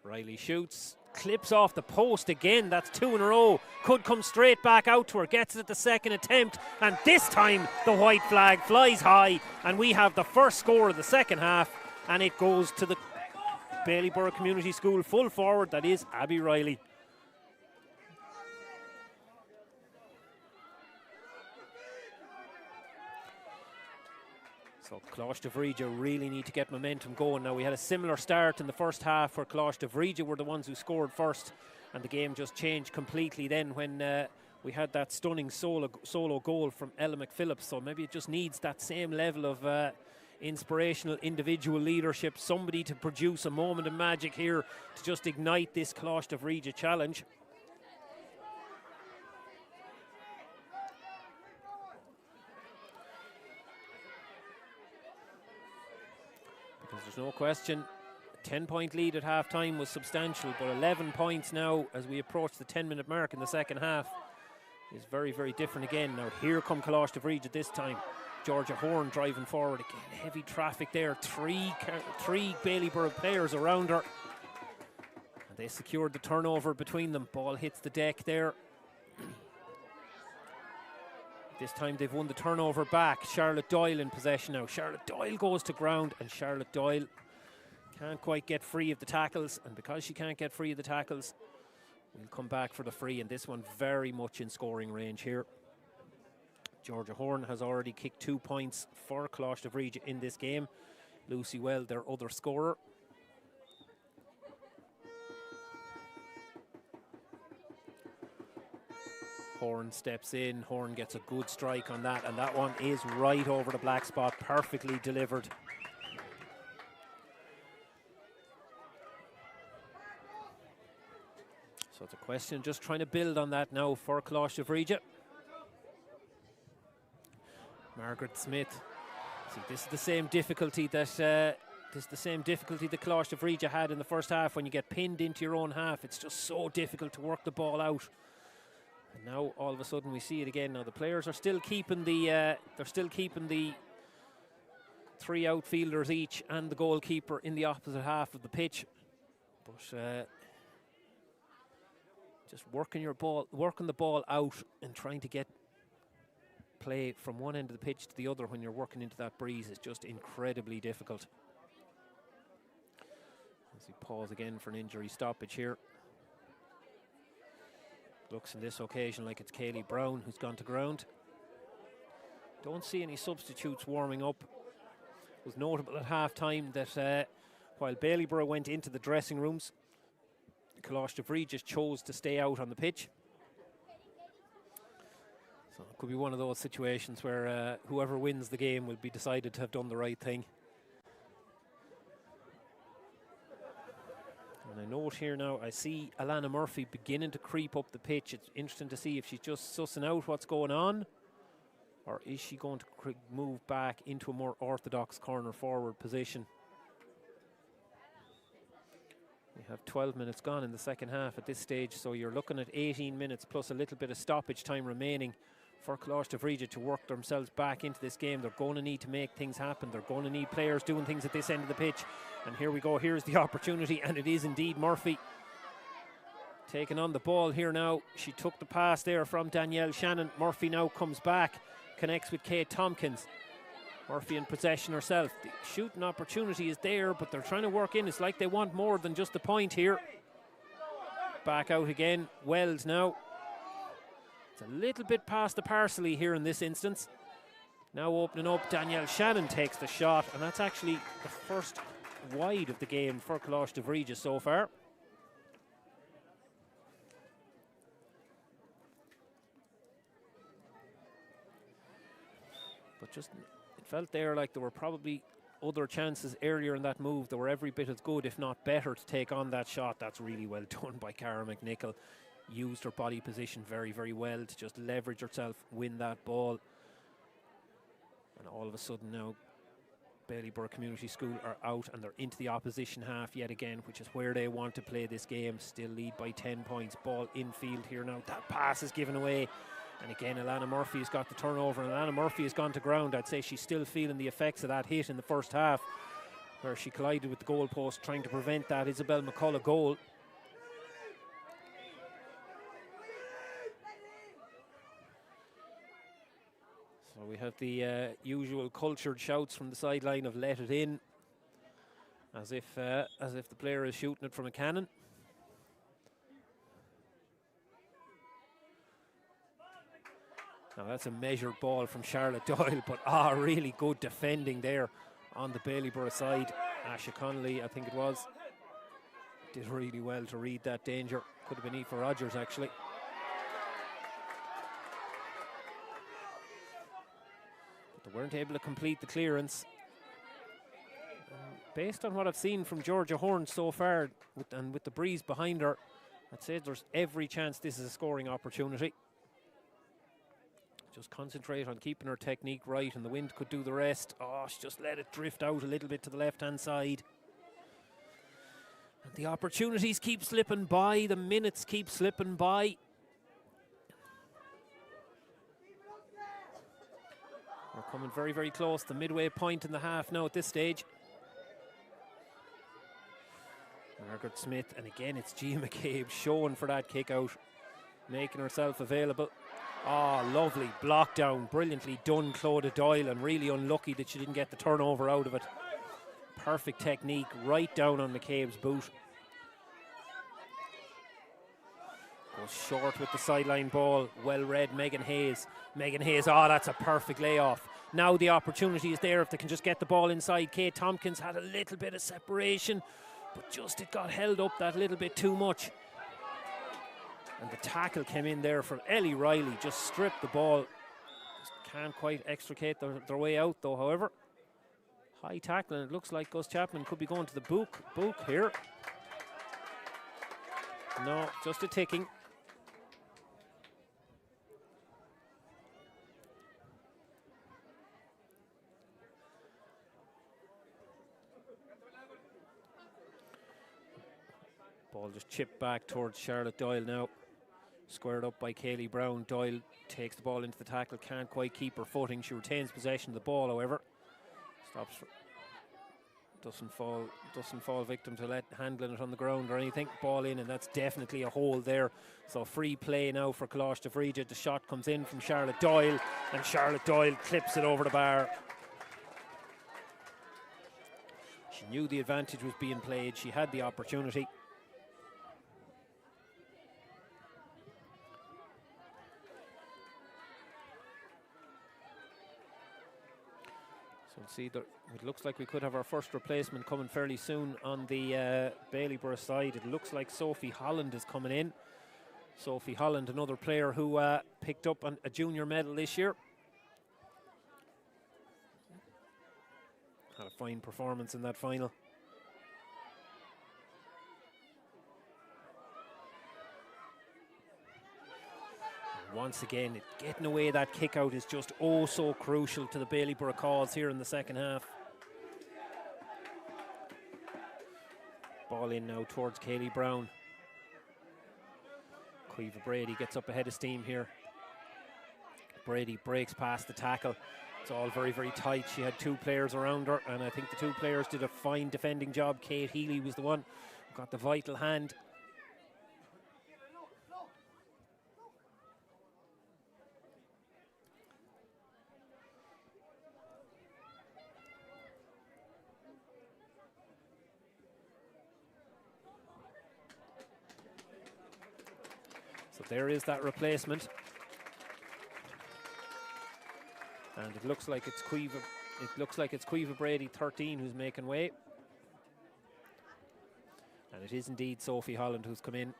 Riley shoots, clips off the post again. That's 2 in a row. Could come straight back out to her. Gets it at the second attempt, and this time the white flag flies high, and we have the first score of the second half, and it goes to the Bailieborough Community School full forward, that is Abby Riley. So Coláiste Bhríde really need to get momentum going. Now we had a similar start in the first half where Coláiste Bhríde were the ones who scored first, and the game just changed completely then when we had that stunning solo goal from Ella McPhillips. So maybe it just needs that same level of inspirational individual leadership, somebody to produce a moment of magic here to just ignite this Coláiste Bhríde challenge. Because there's no question, a 10-point lead at half-time was substantial, but 11 points now as we approach the 10-minute mark in the second half is very, very different again. Now here come Coláiste Bhríde this time. Georgia Horn driving forward again. Heavy traffic there. Three Bailieborough players around her. And they secured the turnover between them. Ball hits the deck there. This time they've won the turnover back. Charlotte Doyle in possession now. Charlotte Doyle goes to ground, and Charlotte Doyle can't quite get free of the tackles. And because she can't get free of the tackles, we'll come back for the free. And this one very much in scoring range here. Georgia Horn has already kicked 2 points for Coláiste Bhríde in this game. Lucy Well, their other scorer. Horn steps in. Horn gets a good strike on that, and that one is right over the black spot, perfectly delivered. So it's a question just trying to build on that now for Coláiste Bhríde. Margaret Smith. See, this is the same difficulty that Coláiste Bhríde had in the first half when you get pinned into your own half. It's just so difficult to work the ball out. And now all of a sudden we see it again. Now the players are still keeping the three outfielders each and the goalkeeper in the opposite half of the pitch. But just working the ball out and trying to get play from one end of the pitch to the other when you're working into that breeze is just incredibly difficult. As we pause again for an injury stoppage here. Looks in this occasion like it's Kaylee Brown who's gone to ground. Don't see any substitutes warming up. It was notable at half-time that while Bailieborough went into the dressing rooms, Coláiste Bhríde just chose to stay out on the pitch. So it could be one of those situations where whoever wins the game will be decided to have done the right thing. And I note here now, I see Alana Murphy beginning to creep up the pitch. It's interesting to see if she's just sussing out what's going on, or is she going to move back into a more orthodox corner forward position. We have 12 minutes gone in the second half at this stage, so you're looking at 18 minutes plus a little bit of stoppage time remaining for Coláiste Bhríde to work themselves back into this game. They're going to need to make things happen. They're going to need players doing things at this end of the pitch. And here we go. Here's the opportunity, and it is indeed Murphy taking on the ball here now. She took the pass there from Danielle Shannon. Murphy now comes back, connects with Kate Tompkins. Murphy in possession herself. The shooting opportunity is there, but they're trying to work in. It's like they want more than just the point here. Back out again. Wells now. It's a little bit past the parsley here in this instance. Now opening up, Danielle Shannon takes the shot, and that's actually the first wide of the game for Coláiste Bhríde so far. But just, it felt there like there were probably other chances earlier in that move that were every bit as good, if not better, to take on that shot. That's really well done by Cara McNichol. Used her body position very, very well to just leverage herself, win that ball. And all of a sudden now, Bailieborough Community School are out and they're into the opposition half yet again, which is where they want to play this game. Still lead by 10 points. Ball infield here now. That pass is given away. And again, Alana Murphy has got the turnover, and Alana Murphy has gone to ground. I'd say she's still feeling the effects of that hit in the first half, where she collided with the goalpost, trying to prevent that Isabel McCullough goal. So we have the usual cultured shouts from the sideline of "let it in," as if the player is shooting it from a cannon. Now that's a measured ball from Charlotte Doyle, but really good defending there on the Bailieborough side. Asha Connolly, I think it was, did really well to read that danger. Could have been Aoife Rogers actually. But they weren't able to complete the clearance. Based on what I've seen from Georgia Horn so far, and with the breeze behind her, I'd say there's every chance this is a scoring opportunity. Just concentrate on keeping her technique right, and the wind could do the rest. Oh, she just let it drift out a little bit to the left-hand side. And the opportunities keep slipping by, the minutes keep slipping by. We're coming very, very close. The midway point in the half now at this stage. Margaret Smith, and again it's Gia McCabe showing for that kick out, making herself available. Oh, lovely block down, brilliantly done, Clodagh Doyle, and really unlucky that she didn't get the turnover out of it. Perfect technique, right down on McCabe's boot. Goes short with the sideline ball, well read, Megan Hayes. Megan Hayes, oh, that's a perfect layoff. Now the opportunity is there if they can just get the ball inside. Kate Tompkins had a little bit of separation, but just it got held up that little bit too much. And the tackle came in there from Ellie Riley, just stripped the ball. Just can't quite extricate their way out though, however. High tackle, and it looks like Gus Chapman could be going to the book here. No, just a ticking. Ball just chipped back towards Charlotte Doyle now. Squared up by Kaylee Brown. Doyle takes the ball into the tackle, can't quite keep her footing. She retains possession of the ball, however. Stops, doesn't fall victim to handling it on the ground or anything. Ball in, and that's definitely a hole there. So free play now for Coláiste Bhríde. The shot comes in from Charlotte Doyle, and Charlotte Doyle clips it over the bar. She knew the advantage was being played. She had the opportunity. See that it looks like we could have our first replacement coming fairly soon on the Bailieborough side. It looks like Sophie Holland is coming in. Sophie Holland, another player who picked up a junior medal this year. Had a fine performance in that final. Once again, getting away that kick out is just oh so crucial to the Bailieborough cause here in the second half. Ball in now towards Kaylee Brown. Caoimhe Brady gets up ahead of steam here. Brady breaks past the tackle. It's all very, very tight. She had two players around her, and I think the two players did a fine defending job. Kate Healy was the one who got the vital hand. So there is that replacement. And it looks like it's Caoimhe Brady 13 who's making way. And it is indeed Sophie Holland who's come in.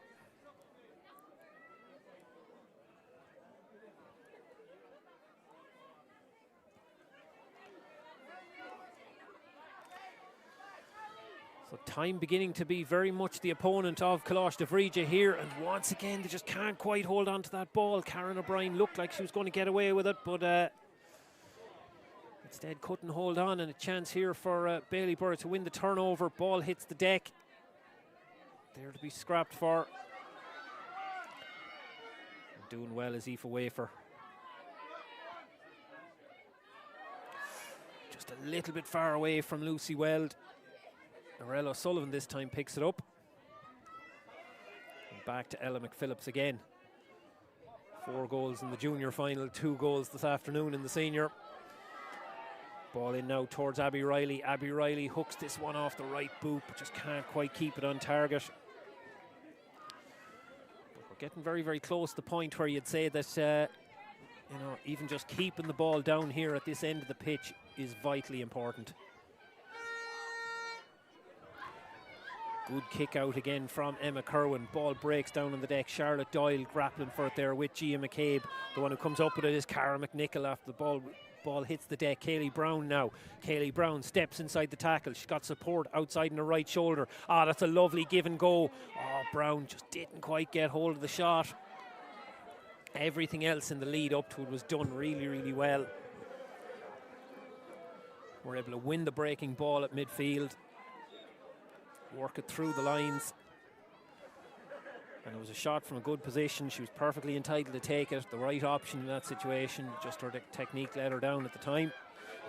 So time beginning to be very much the opponent of Coláiste Bhríde here, and once again they just can't quite hold on to that ball. Karen O'Brien looked like she was going to get away with it, but instead couldn't hold on, and a chance here for Bailieborough to win the turnover. Ball hits the deck. There to be scrapped for. And doing well is Aoife Wafer. Just a little bit far away from Lucy Weld. Narelle O'Sullivan this time picks it up. And back to Ella McPhillips again. 4 goals in the junior final, 2 goals this afternoon in the senior. Ball in now towards Abby Riley. Abby Riley hooks this one off the right boot, but just can't quite keep it on target. But we're getting very, very close to the point where you'd say that even just keeping the ball down here at this end of the pitch is vitally important. Good kick out again from Emma Kerwin. Ball breaks down on the deck. Charlotte Doyle grappling for it there with Gia McCabe. The one who comes up with it is Cara McNichol after the ball hits the deck. Kaylee Brown now. Kaylee Brown steps inside the tackle. She's got support outside in her right shoulder. Ah, that's a lovely give and go. Oh, Brown just didn't quite get hold of the shot. Everything else in the lead up to it was done really, really well. We're able to win the breaking ball at midfield, work it through the lines. And it was a shot from a good position. She was perfectly entitled to take it, the right option in that situation. Just her technique let her down at the time.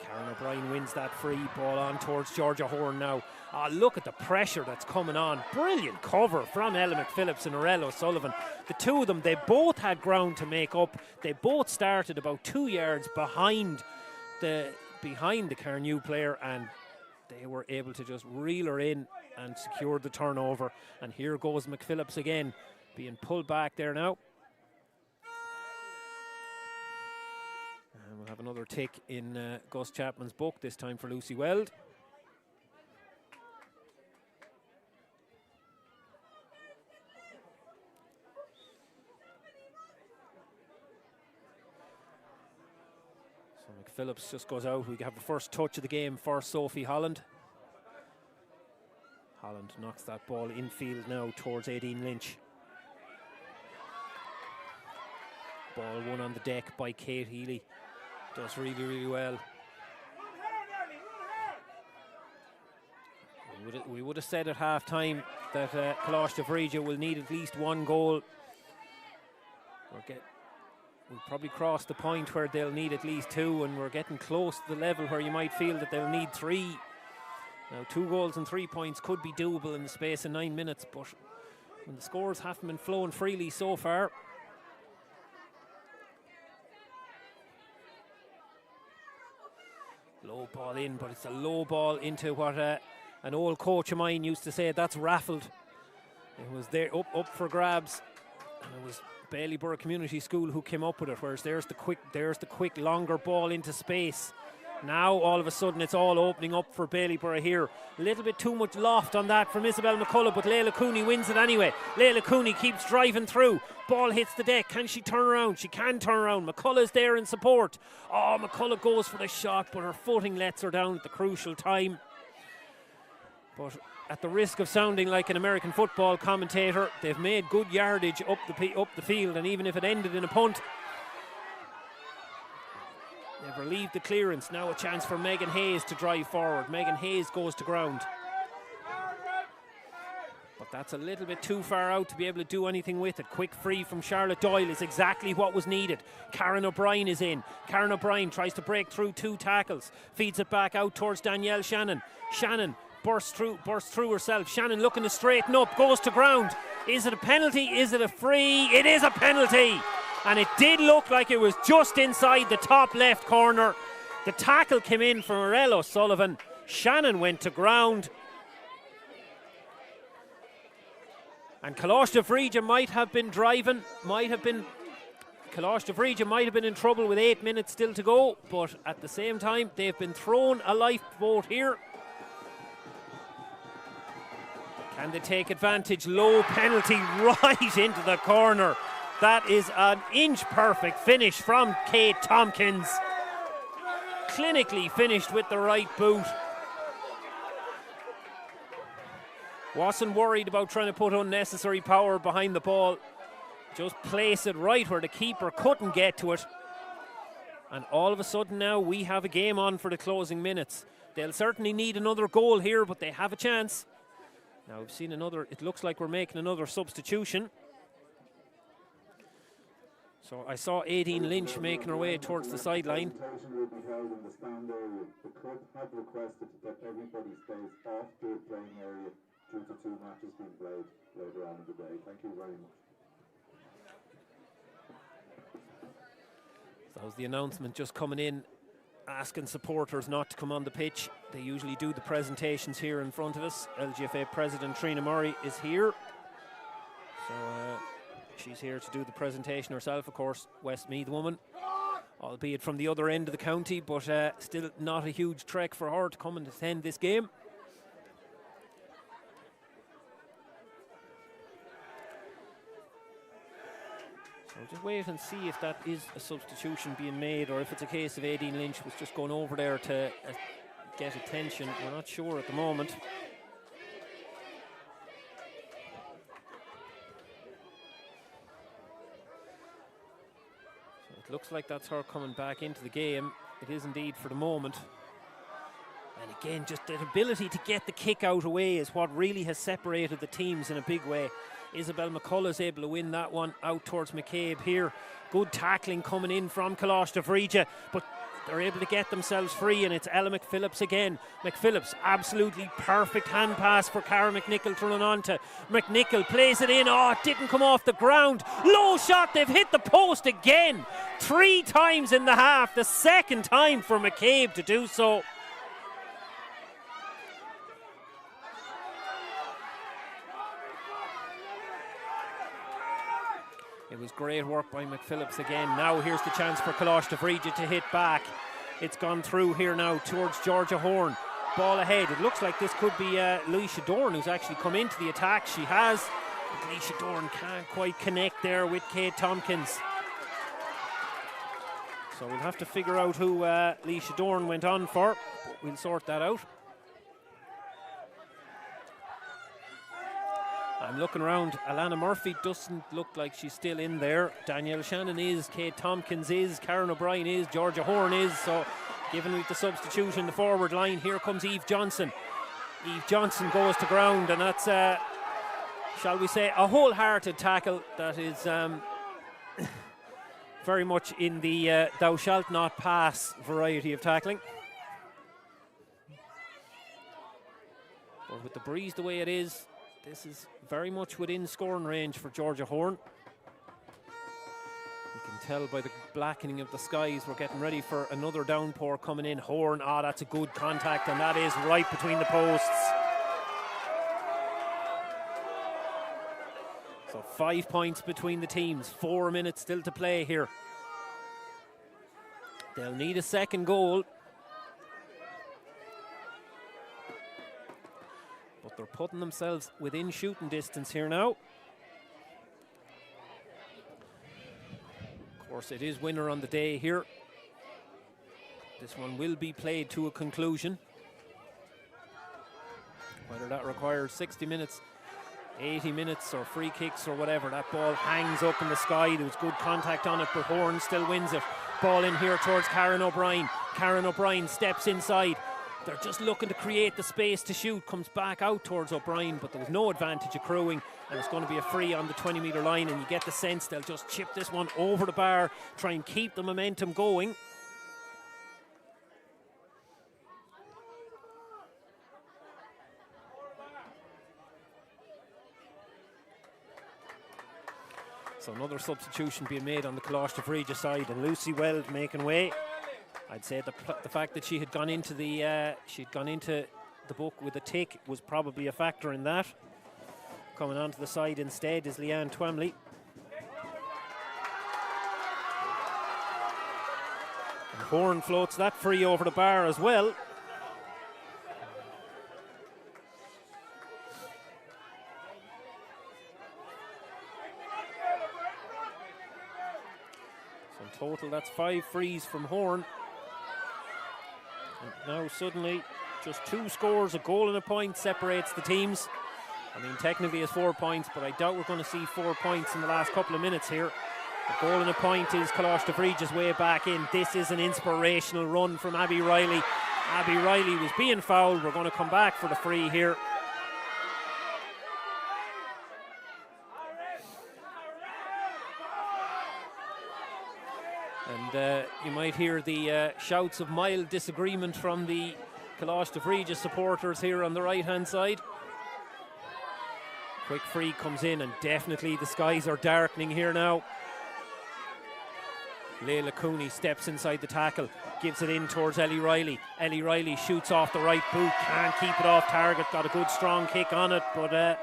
Karen O'Brien wins that free ball on towards Georgia Horn now. Look at the pressure that's coming on. Brilliant cover from Ella McPhillips and Arella O'Sullivan. The two of them, they both had ground to make up. They both started about 2 yards behind the Carnew player, and they were able to just reel her in and secure the turnover. And here goes McPhillips again, being pulled back there now. And we'll have another tick in Gus Chapman's book, this time for Lucy Weld. So McPhillips just goes out. We have the first touch of the game for Sophie Holland. Holland knocks that ball infield now towards Aideen Lynch. Ball won on the deck by Kate Healy. Does really, really well. We would have said at half time that Coláiste Bhríde will need at least one goal. We'll probably cross the point where they'll need at least two, and we're getting close to the level where you might feel that they'll need three. Now, 2 goals and 3 points could be doable in the space of 9 minutes, but when the scores haven't been flowing freely so far. Low ball in, but it's a low ball into what an old coach of mine used to say, that's raffled. It was there up for grabs, and it was Bailieborough Community School who came up with it, whereas there's the quick longer ball into space. Now all of a sudden it's all opening up for Bailieborough here. A little bit too much loft on that from Isabel McCullough, but Leila Cooney wins it anyway. Leila Cooney keeps driving through. Ball hits the deck. Can she turn around? She can turn around. McCullough's there in support. Oh, McCullough goes for the shot, but her footing lets her down at the crucial time. But at the risk of sounding like an American football commentator, they've made good yardage up the field, and even if it ended in a punt, they've relieved the clearance. Now a chance for Megan Hayes to drive forward. Megan Hayes goes to ground. But that's a little bit too far out to be able to do anything with it. Quick free from Charlotte Doyle is exactly what was needed. Karen O'Brien is in. Karen O'Brien tries to break through 2 tackles. Feeds it back out towards Danielle Shannon. Shannon bursts through herself. Shannon looking to straighten up. Goes to ground. Is it a penalty? Is it a free? It is a penalty. And it did look like it was just inside the top left corner. The tackle came in from Arella O'Sullivan. Shannon went to ground. And Coláiste Bhríde might have been driving, Coláiste Bhríde might have been in trouble with 8 minutes still to go, but at the same time, they've been thrown a lifeboat here. Can they take advantage? Low penalty right into the corner. That is an inch-perfect finish from Kate Tompkins. Clinically finished with the right boot. Wasn't worried about trying to put unnecessary power behind the ball. Just place it right where the keeper couldn't get to it. And all of a sudden now we have a game on for the closing minutes. They'll certainly need another goal here, but they have a chance. Now we've seen another, it looks like we're making another substitution. So I saw Aideen Lynch making her way towards the sideline. Will be held in the stand area. The club have requested that everybody stays off the playing area due to 2 matches being played later on in the day. Thank you very much. That was the announcement just coming in, asking supporters not to come on the pitch. They usually do the presentations here in front of us. LGFA President Trina Murray is here. So she's here to do the presentation herself, of course, Westmeath woman, albeit from the other end of the county, but still not a huge trek for her to come and attend this game. So just wait and see if that is a substitution being made, or if it's a case of Aideen Lynch was just going over there to get attention. We're not sure at the moment. looks like that's her coming back into the game. It is indeed for the moment. And again, just that ability to get the kick out away is what really has separated the teams in a big way. Isabel McCullough's able to win that one out towards McCabe here. Good tackling coming in from Coláiste Bhríde, but they're able to get themselves free, and it's Ella McPhillips again. McPhillips, absolutely perfect hand pass for Cara McNichol to run onto. McNichol plays it in. Oh, it didn't come off the ground. Low shot, they've hit the post again. 3 times in the half, the second time for McCabe to do so. It was great work by McPhillips again. Now here's the chance for Coláiste Bhríde to hit back. It's gone through here now towards Georgia Horn. Ball ahead. It looks like this could be Leisha Dorn, who's actually come into the attack. She has, but Leisha Dorn can't quite connect there with Kate Tompkins. So we'll have to figure out who Leisha Dorn went on for, but we'll sort that out. I'm looking around. Alana Murphy doesn't look like she's still in there. Danielle Shannon is, Kate Tompkins is, Karen O'Brien is, Georgia Horn is. So given with the substitution in the forward line, here comes Eve Johnson. Eve Johnson goes to ground, and that's, shall we say, a wholehearted tackle that is very much in the thou shalt not pass variety of tackling. But with the breeze the way it is, this is very much within scoring range for Georgia Horn. You can tell by the blackening of the skies we're getting ready for another downpour coming in. Horn, that's a good contact, and that is right between the posts. So 5 points between the teams, 4 minutes still to play here. They'll need a second goal. But they're putting themselves within shooting distance here now. Of course, it is winner on the day here. This one will be played to a conclusion. Whether that requires 60 minutes, 80 minutes, or free kicks or whatever, that ball hangs up in the sky. There was good contact on it, but Horn still wins it. Ball in here towards Karen O'Brien. Karen O'Brien steps inside. They're just looking to create the space to shoot. Comes back out towards O'Brien, but there was no advantage accruing, and it's going to be a free on the 20-metre line, and you get the sense they'll just chip this one over the bar, try and keep the momentum going. So another substitution being made on the Coláiste Bhríde side, and Lucy Weld making way. I'd say the fact that she had gone into the book with a tick was probably a factor in that. Coming onto the side instead is Leanne Twamley. And Horn floats that free over the bar as well. So in total, that's 5 frees from Horn. And now suddenly just 2 scores, a goal and a point separates the teams. I mean, technically it's 4 points, but I doubt we're going to see 4 points in the last couple of minutes here. A goal and a point is Coláiste Bhríde's way back in. This is an inspirational run from Abby Riley. Abby Riley was being fouled. We're going to come back for the free here. And you might hear the shouts of mild disagreement from the Coláiste Bhríde supporters here on the right-hand side. Quick free comes in, and definitely the skies are darkening here now. Leila Cooney steps inside the tackle, gives it in towards Ellie Riley. Ellie Riley shoots off the right boot, can't keep it off target, got a good strong kick on it, but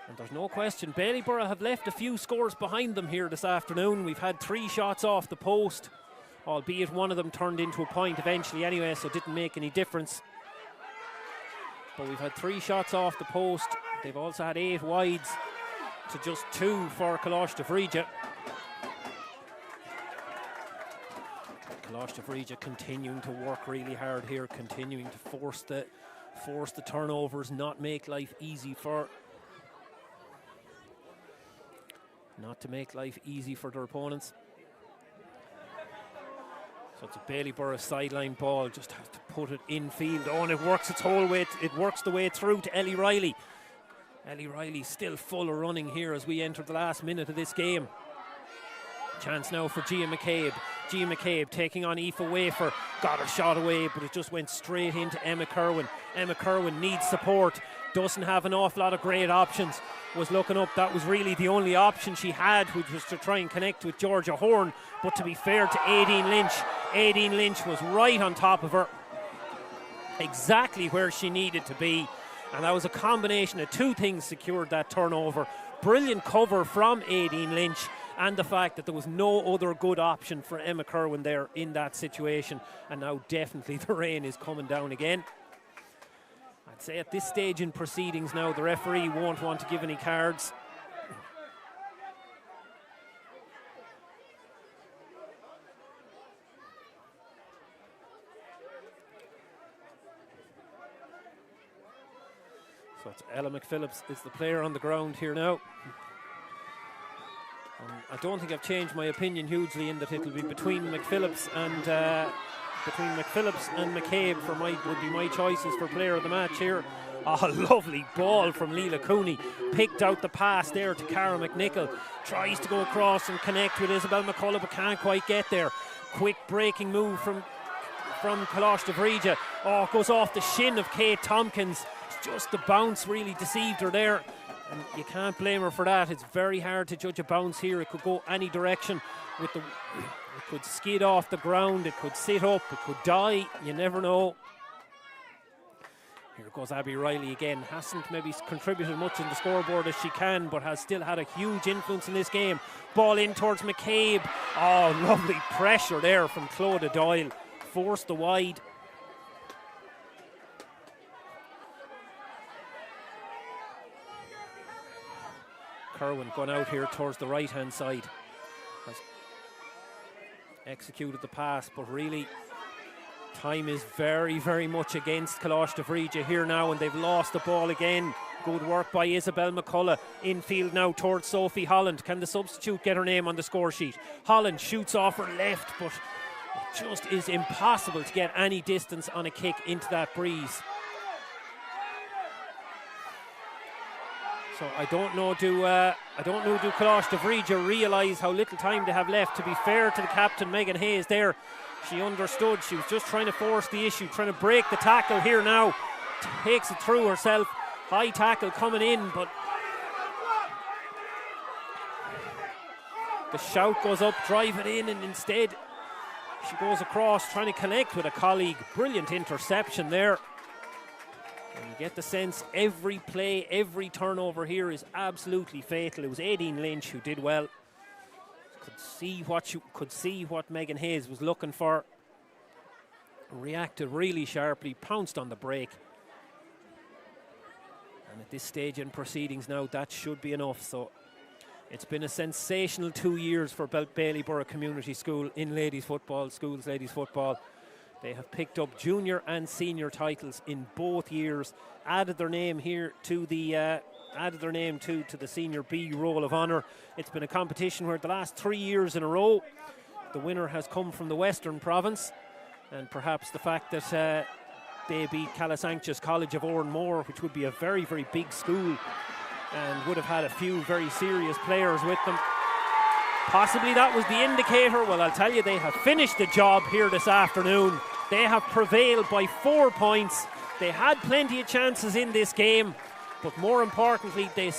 and there's no question, Bailieborough have left a few scores behind them here this afternoon. We've had 3 shots off the post, albeit one of them turned into a point eventually anyway, so it didn't make any difference. But we've had 3 shots off the post. They've also had 8 wides to just 2 for Coláiste Bhríde. Coláiste Bhríde continuing to work really hard here, continuing to force the turnovers, not make life easy for not to make life easy for their opponents. So it's a Bailieborough sideline ball, just has to put it in field. Oh, and it works its whole way, it works the way through to Ellie Riley. Ellie Riley still full of running here as we enter the last minute of this game. Chance now for Gia McCabe. Gia McCabe taking on Aoife Wafer. Got her shot away, but it just went straight into Emma Kerwin. Emma Kerwin needs support. Doesn't have an awful lot of great options. Was looking up, that was really the only option she had, which was to try and connect with Georgia Horn. But to be fair to Aideen Lynch, Aideen Lynch was right on top of her, exactly where she needed to be. And that was a combination of two things secured that turnover. Brilliant cover from Aideen Lynch, and the fact that there was no other good option for Emma Kerwin there in that situation. And now definitely the rain is coming down again. I'd say at this stage in proceedings now, the referee won't want to give any cards. So it's Ella McPhillips is the player on the ground here now. I don't think I've changed my opinion hugely in that it'll be between McPhillips and McCabe would be my choices for player of the match here. A lovely ball from Leela Cooney. Picked out the pass there to Cara McNichol. Tries to go across and connect with Isabel McCullough, but can't quite get there. Quick breaking move from Coláiste Bhríde. Oh, it goes off the shin of Kate Tompkins. It's just the bounce really deceived her there. And you can't blame her for that. It's very hard to judge a bounce here. It could go any direction. It could skid off the ground. It could sit up. It could die. You never know. Here goes Abby Riley again. Hasn't maybe contributed much in the scoreboard as she can, but has still had a huge influence in this game. Ball in towards McCabe. Oh, lovely pressure there from Clodagh Doyle. Forced the wide. Kerwin gone out here towards the right hand side. Has executed the pass, but really time is very, very much against Coláiste Bhríde here now, and they've lost the ball again. Good work by Isabel McCullough. Infield now towards Sophie Holland. Can the substitute get her name on the score sheet? Holland shoots off her left, but it just is impossible to get any distance on a kick into that breeze. So I don't know, do Coláiste Bhríde realise how little time they have left? To be fair to the captain, Megan Hayes there, she understood. She was just trying to force the issue, trying to break the tackle here now. Takes it through herself. High tackle coming in, but the shout goes up, drive it in, and instead she goes across trying to connect with a colleague. Brilliant interception there. And you get the sense every play, every turnover here is absolutely fatal. It was Aideen Lynch who did well. Could see what Megan Hayes was looking for. Reacted really sharply, pounced on the break. And at this stage in proceedings now, that should be enough. So it's been a sensational 2 years for Bailieborough Community School in ladies football, schools ladies football. They have picked up junior and senior titles in both years. Added their name here to the to the Senior B Roll of Honour. It's been a competition where the last 3 years in a row, the winner has come from the Western Province, and perhaps the fact that they beat Calasanctius College of Oranmore, which would be a very, very big school, and would have had a few very serious players with them. Possibly that was the indicator. Well, I'll tell you, they have finished the job here this afternoon. They have prevailed by 4 points. They had plenty of chances in this game, but more importantly, they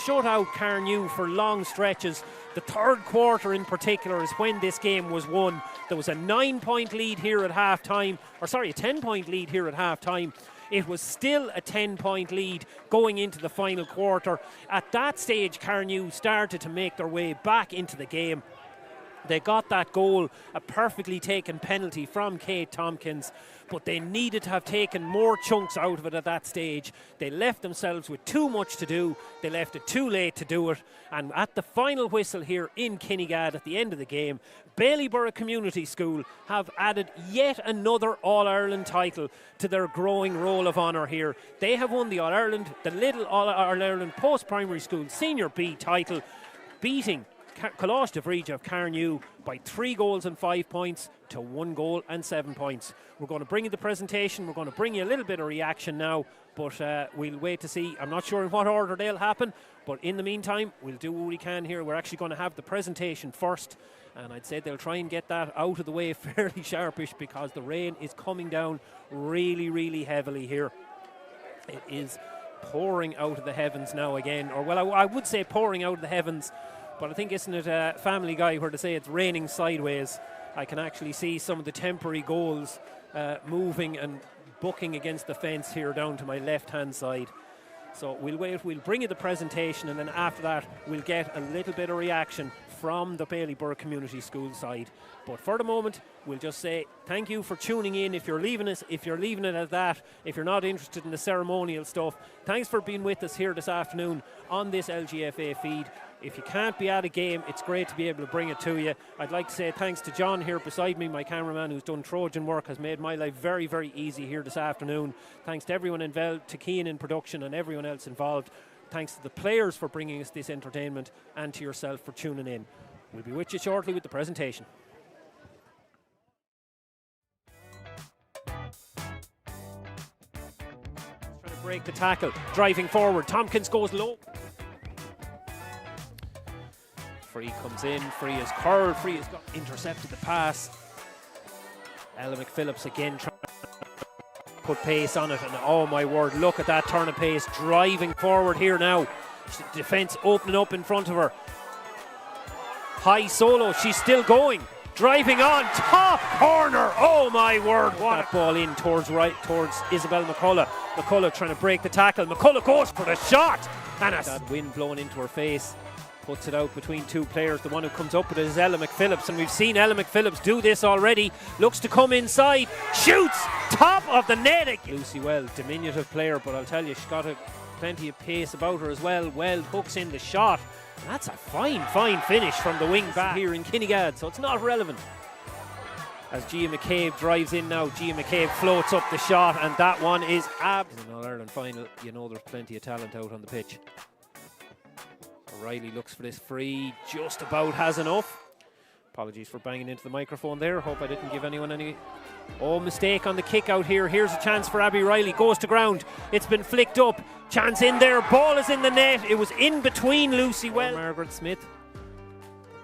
shut out Carnew for long stretches. The third quarter in particular is when this game was won. There was a 9-point lead here at half-time, or sorry, a 10-point lead here at half-time. It was still a 10-point lead going into the final quarter. At that stage, Carnew started to make their way back into the game. They got that goal, a perfectly taken penalty from Kate Tompkins, but they needed to have taken more chunks out of it at that stage. They left themselves with too much to do. They left it too late to do it. And at the final whistle here in Kinnegad at the end of the game, Bailieborough Community School have added yet another All-Ireland title to their growing roll of honour here. They have won the All-Ireland, the Lidl All-Ireland Post-Primary School Senior B title. beating Coláiste Bhríde Carnew by 3 goals and 5 points to 1 goal and 7 points. We're going to bring you the presentation. We're going to bring you a little bit of reaction now, but we'll wait to see. I'm not sure in what order they'll happen, but in the meantime, we'll do what we can here. We're actually going to have the presentation first, and I'd say they'll try and get that out of the way fairly sharpish because the rain is coming down really, really heavily here. It is pouring out of the heavens now again, or well, I would say pouring out of the heavens, but I think, isn't it Family Guy where they say it's raining sideways? I can actually see some of the temporary goals moving and bucking against the fence here down to my left-hand side. So we'll wait, we'll bring you the presentation, and then after that we'll get a little bit of reaction from the Bailieborough Community School side. But for the moment, we'll just say thank you for tuning in. If you're leaving it at that, if you're not interested in the ceremonial stuff, thanks for being with us here this afternoon on this LGFA feed. If you can't be at a game, it's great to be able to bring it to you. I'd like to say thanks to John here beside me, my cameraman, who's done Trojan work, has made my life very, very easy here this afternoon. Thanks to everyone involved, to Cian in production and everyone else involved. Thanks to the players for bringing us this entertainment, and to yourself for tuning in. We'll be with you shortly with the presentation. Trying to break the tackle, driving forward. Tompkins goes low. Free comes in, Free is curled, Free has got intercepted the pass. Ella McPhillips again trying to put pace on it, and oh my word, look at that turn of pace, driving forward here now. Defence opening up in front of her. High solo, she's still going, driving on, top corner, oh my word, what that ball in towards Isabel McCullough. McCullough trying to break the tackle, McCullough goes for the shot, and that wind blowing into her face. Puts it out between two players. The one who comes up with it is Ella McPhillips, and we've seen Ella McPhillips do this already. Looks to come inside, shoots, top of the net. Lucy Weld, diminutive player, but I'll tell you, she's got plenty of pace about her as well. Weld hooks in the shot. And that's a fine finish from the wing back here in Kinnegad, so it's not relevant. As Gia McCabe drives in now, Gia McCabe floats up the shot, and that one is in an All-Ireland final. You know there's plenty of talent out on the pitch. Riley looks for this free, just about has enough. Apologies for banging into the microphone there. Hope I didn't give anyone any. Oh, mistake on the kick out here. Here's a chance for Abby Riley. Goes to ground. It's been flicked up. Chance in there. Ball is in the net. It was in between Lucy Well. Margaret Smith.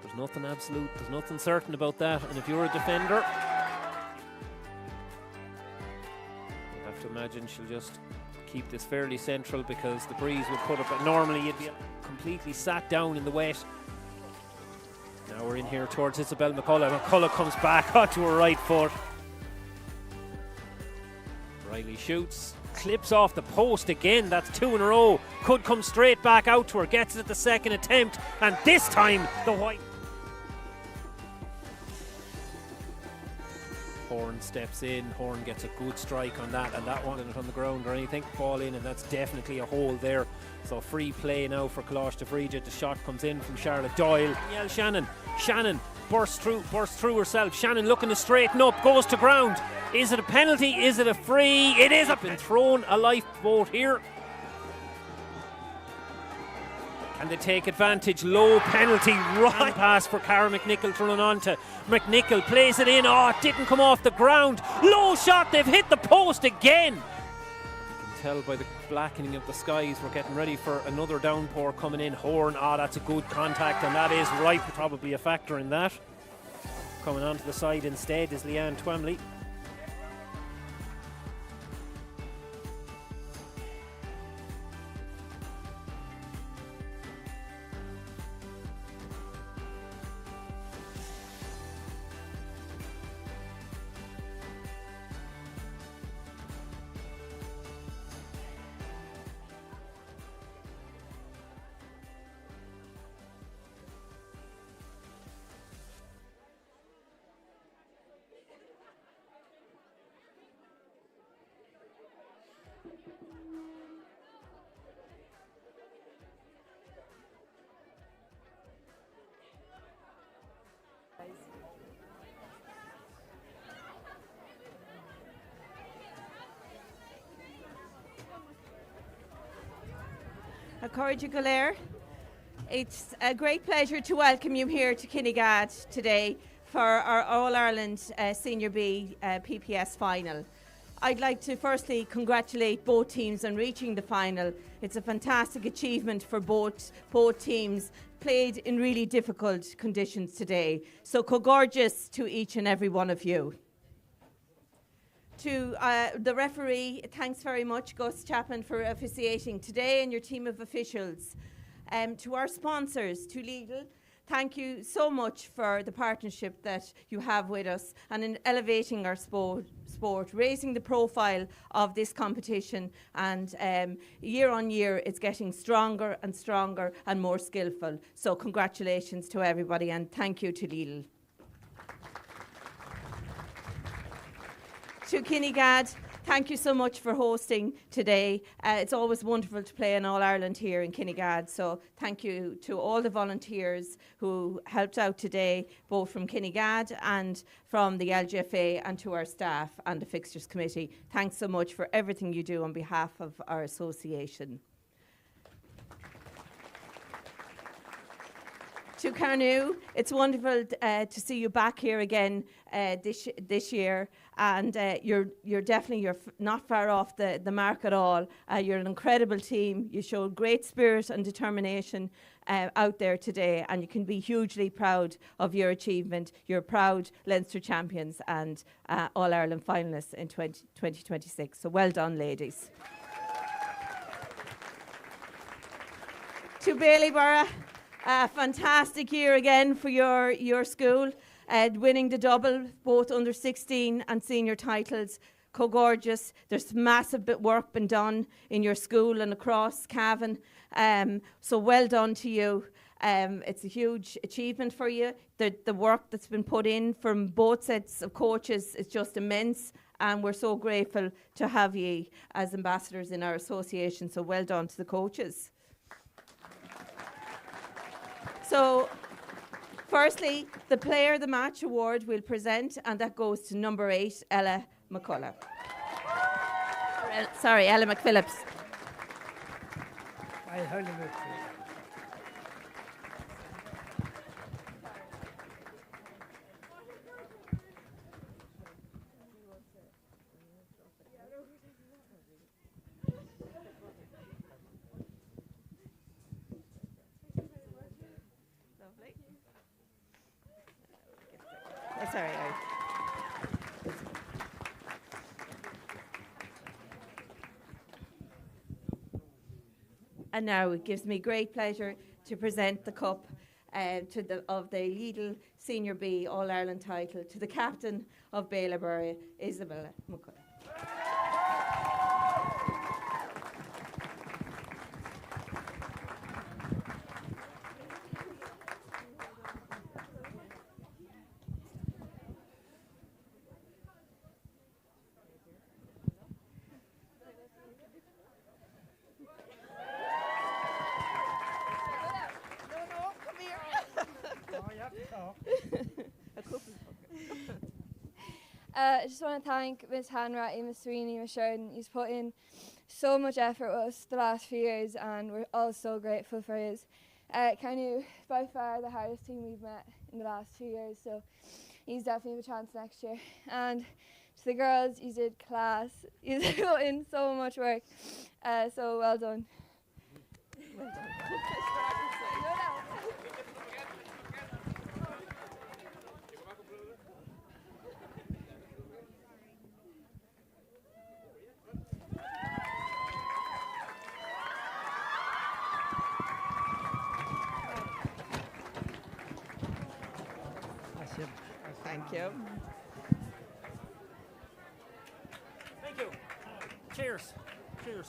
There's nothing absolute. There's nothing certain about that. And if you're a defender, you have to imagine she'll just keep this fairly central because the breeze would put up. But normally you'd be completely sat down in the wet. Now we're in here towards Isabel McCullough. McCullough comes back onto her right foot. Riley shoots, clips off the post again. That's 2 in a row. Could come straight back out to her. Gets it at the second attempt, and this time the white. Horn steps in. Horn gets a good strike on that, and that wasn't on the ground or anything. Ball in, and that's definitely a hole there. So free play now for Coláiste Bhríde. The shot comes in from Charlotte Doyle. Danielle Shannon bursts through herself. Shannon looking to straighten up, goes to ground. Is it a penalty? Is it a free? It is. Been thrown a lifeboat here. And they take advantage. Low penalty, right pass for Cara McNichol to run on to. McNichol plays it in. Oh, it didn't come off the ground. Low shot, they've hit the post again. You can tell by the blackening of the skies we're getting ready for another downpour coming in. Horn, that's a good contact, and that is right, probably a factor in that. Coming onto the side instead is Leanne Twamley. A Corrigé Galéir It's a great pleasure to welcome you here to Kinnegad today for our All-Ireland Senior B PPS final. I'd like to firstly congratulate both teams on reaching the final. It's a fantastic achievement for both teams, played in really difficult conditions today. So gorgeous to each and every one of you. To the referee, thanks very much, Gus Chapman, for officiating today and your team of officials. To our sponsors, to Lidl, thank you so much for the partnership that you have with us and in elevating our sport, raising the profile of this competition, and year on year it's getting stronger and stronger and more skillful. So congratulations to everybody and thank you to Lidl. To Kinnegad, thank you so much for hosting today. It's always wonderful to play in All-Ireland here in Kinnegad, so thank you to all the volunteers who helped out today, both from Kinnegad and from the LGFA, and to our staff and the Fixtures Committee. Thanks so much for everything you do on behalf of our association. To Carnew, it's wonderful to see you back here again this year, and you're definitely not far off the mark at all. You're an incredible team. You showed great spirit and determination out there today, and you can be hugely proud of your achievement. You're proud Leinster champions and All-Ireland finalists in 2026. So well done, ladies. To Bailieborough, a fantastic year again for your school, winning the double, both under 16 and senior titles. Gorgeous. There's massive work been done in your school and across Cavan. So well done to you. It's a huge achievement for you. The work that's been put in from both sets of coaches is just immense, and we're so grateful to have you as ambassadors in our association. So well done to the coaches. So, firstly, the Player of the Match award we'll present, and that goes to number 8, Ella McCullough. Sorry, Ella McPhillips. Sorry. And now it gives me great pleasure to present the cup of the Lidl Senior B All-Ireland title to the captain of Bailieborough, Isabella McCullough. I just want to thank Ms Hanratty, Ms Sweeney, Ms Sheridan. He's put in so much effort with us the last few years, and we're all so grateful for his. Carnew, by far the hardest team we've met in the last 2 years, so he's definitely have a chance next year. And to the girls, you did class. You put in so much work, so well done. Well done. Thank you. Thank you. Cheers. Cheers.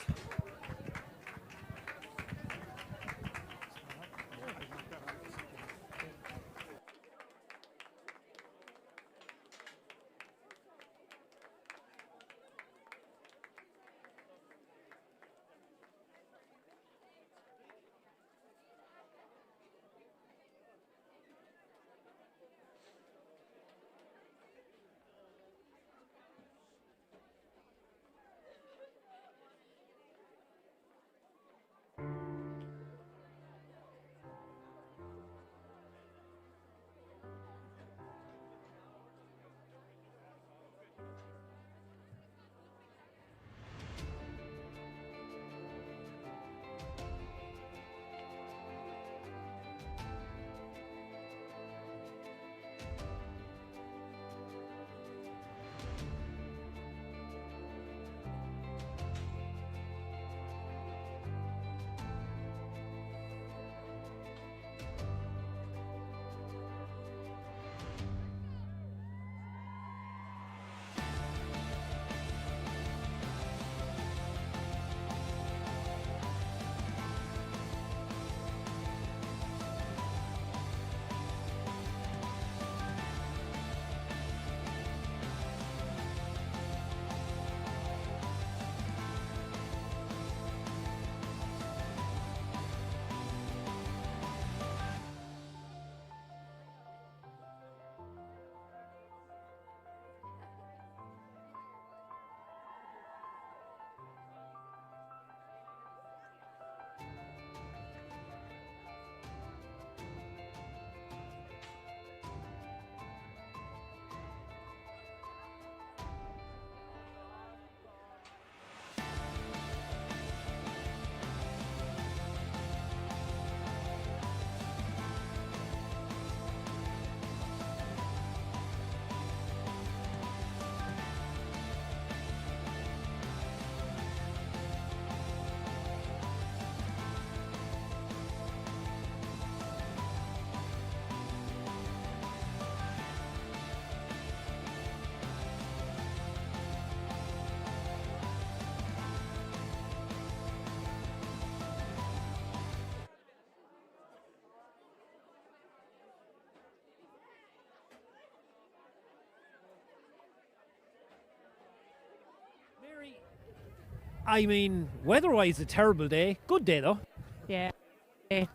I mean, weather-wise, a terrible day. Good day, though. Yeah,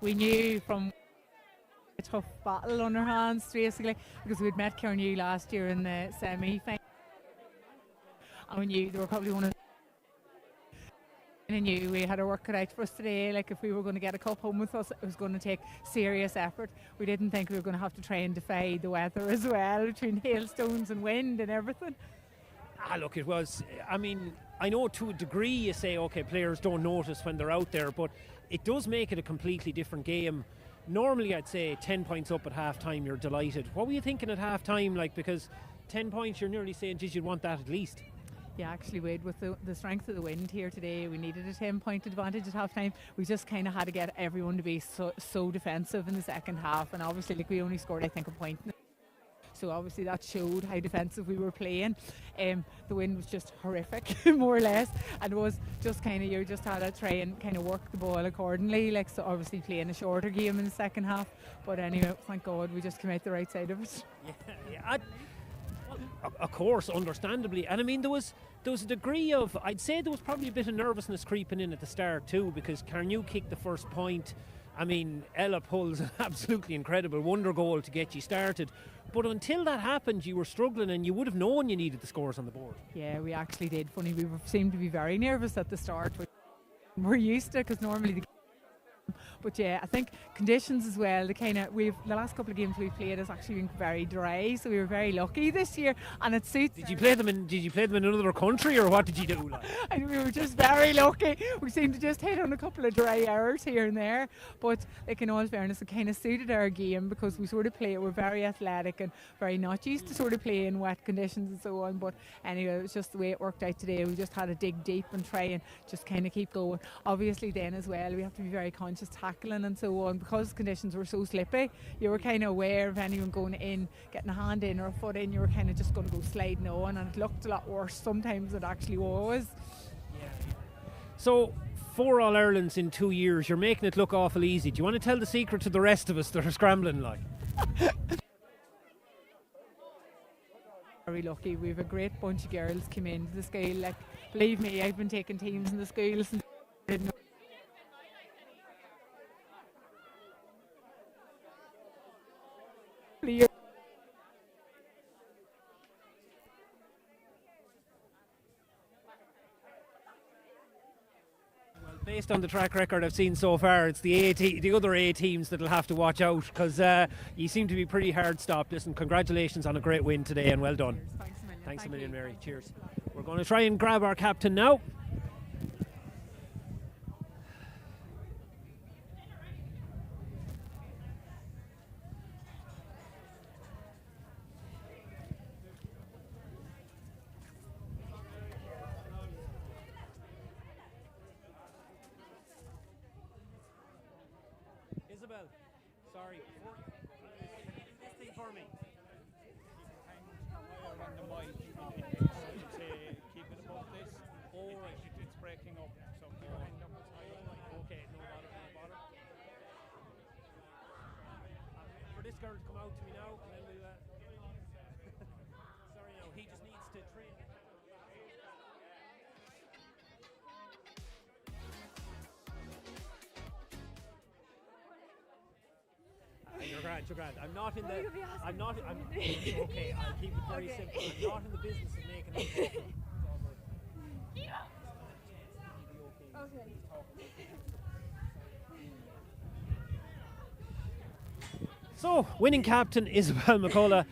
we knew from a tough battle on our hands, basically, because we'd met Carnew last year in the semi-final. And we knew they were probably one of and I knew we had our work cut out for us today. Like, if we were going to get a cup home with us, it was going to take serious effort. We didn't think we were going to have to try and defy the weather as well, between hailstones and wind and everything. Look, it was, I mean, I know to a degree you say, okay, players don't notice when they're out there, but it does make it a completely different game. Normally, I'd say 10 points up at half-time, you're delighted. What were you thinking at half-time? Like, because 10 points, you're nearly saying, geez, you'd want that at least. Yeah, actually, Wade, with the strength of the wind here today, we needed a 10-point advantage at half-time. We just kind of had to get everyone to be so defensive in the second half, and obviously, like, we only scored, I think, a point. So obviously that showed how defensive we were playing. The wind was just horrific, more or less, and it was just kind of, you just had to try and kind of work the ball accordingly. Like, so obviously playing a shorter game in the second half, but anyway, thank God we just came out the right side of it. Yeah. Of course, understandably, and I mean there was a degree of, I'd say there was probably a bit of nervousness creeping in at the start too, because Carnew kicked the first point. I mean, Ella pulls an absolutely incredible wonder goal to get you started. But until that happened, you were struggling, and you would have known you needed the scores on the board. Yeah, we actually did. Funny, we seemed to be very nervous at the start. We're used to it, because normally but yeah, I think conditions as well, the last couple of games we've played has actually been very dry, so we were very lucky this year, and it suits. Did you play them in another country, or what did you do? Like? And we were just very lucky. We seemed to just hit on a couple of dry hours here and there, but like, in all fairness, it kind of suited our game, because we sort of we're very athletic and very not used to sort of play in wet conditions and so on. But anyway, it was just the way it worked out today. We just had to dig deep and try and just kind of keep going. Obviously then as well, we have to be very conscious tackling and so on, because conditions were so slippy. You were kind of aware of anyone going in, getting a hand in or a foot in, you were kind of just going to go sliding on, and it looked a lot worse sometimes than it actually was. Yeah. So 4 All-Irelands in 2 years, you're making it look awful easy. Do you want to tell the secret to the rest of us that are scrambling like? Very lucky. We have a great bunch of girls come into the school. Like, believe me, I've been taking teams in the school since I didn't know. Based on the track record I've seen so far, it's the other A teams that'll have to watch out, because you seem to be pretty hard stopped. Listen, congratulations on a great win today, and well done. Thanks a million, Mary. Cheers. We're going to try and grab our captain now. Isabel, sorry. This thing for me. On the mic, keep it above this. Oh, right. It's breaking up. So Okay, no bother. For this girl to come out to me now, and then we'll. Sorry, no, he just needs to train. You're grand. I'm not in the. I'm not. Okay, I'll keep it very simple. I'm not in the business of making it. Okay. So, winning captain Isabel McCullough.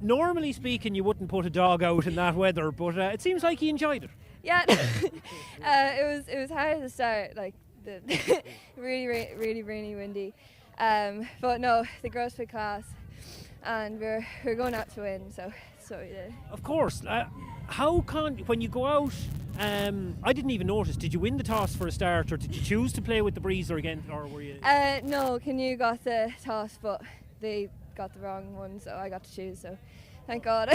Normally speaking, you wouldn't put a dog out in that weather, but it seems like he enjoyed it. Yeah, it was hard at the start, like really windy. But no, the girls played class, and we're going out to win, so we did. Of course. When you go out, I didn't even notice. Did you win the toss for a start, or did you choose to play with the breezer again, or were you? No, Canute got the toss, but they got the wrong one, so I got to choose. So thank God.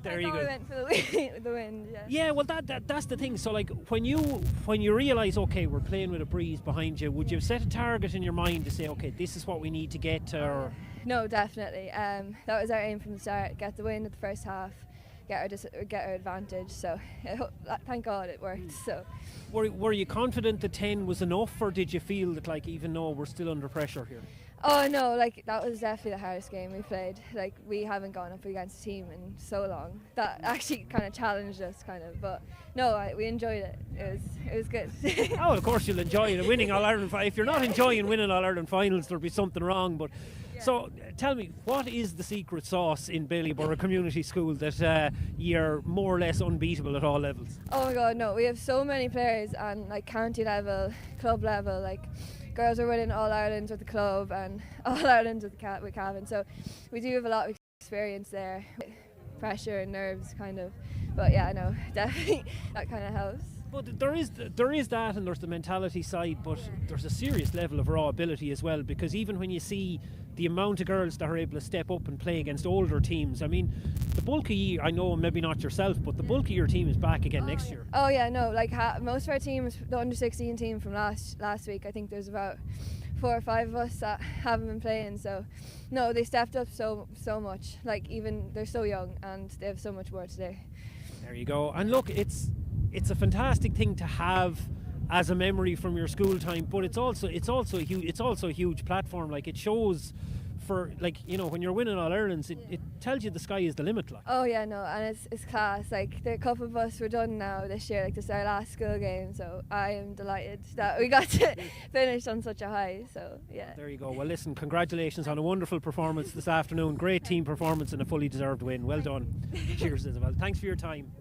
There you go. I went for the wind. Yeah. Yeah, well, that's the thing. So, like, when you realise, okay, we're playing with a breeze behind you, would you set a target in your mind to say, okay, this is what we need to get? Or No, definitely. That was our aim from the start: get the win at the first half, get our advantage. So thank God it worked. So. Were you confident that 10 was enough, or did you feel that, like, even though we're still under pressure here? Oh no, like that was definitely the hardest game we played. Like we haven't gone up against a team in so long. That actually kind of challenged us, kind of. But no, we enjoyed it. It was good. Oh, of course you'll enjoy it. Winning All Ireland. If you're not enjoying winning All Ireland finals, there'll be something wrong. But so tell me, what is the secret sauce in Bailieborough Community School that you're more or less unbeatable at all levels? Oh my God, no! We have so many players, and like county level, club level, like. Girls are winning All Ireland with the club and All Ireland with Cavan, so we do have a lot of experience there, pressure and nerves kind of, but yeah, no, definitely that kind of helps. But there is that, and there's the mentality side, but there's a serious level of raw ability as well, because even when you see the amount of girls that are able to step up and play against older teams, I mean, the bulk of you, I know maybe not yourself, but the bulk of your team is back again next year. Oh yeah, no, like most of our team is the under 16 team from last week. I think there's about 4 or 5 of us that haven't been playing, so no, they stepped up so much. Like even they're so young and they have so much more to do. There you go. And look, it's a fantastic thing to have as a memory from your school time, but it's also a huge platform. Like it shows for, like, you know, when you're winning All Irelands, it tells you the sky is the limit. Like. Oh yeah, no, and it's class. Like the couple of us were done now this year. Like this is our last school game, so I am delighted that we got to finish on such a high. So yeah. There you go. Well, listen, congratulations on a wonderful performance this afternoon. Great team performance and a fully deserved win. Well done. Cheers, Isabel. Thanks for your time.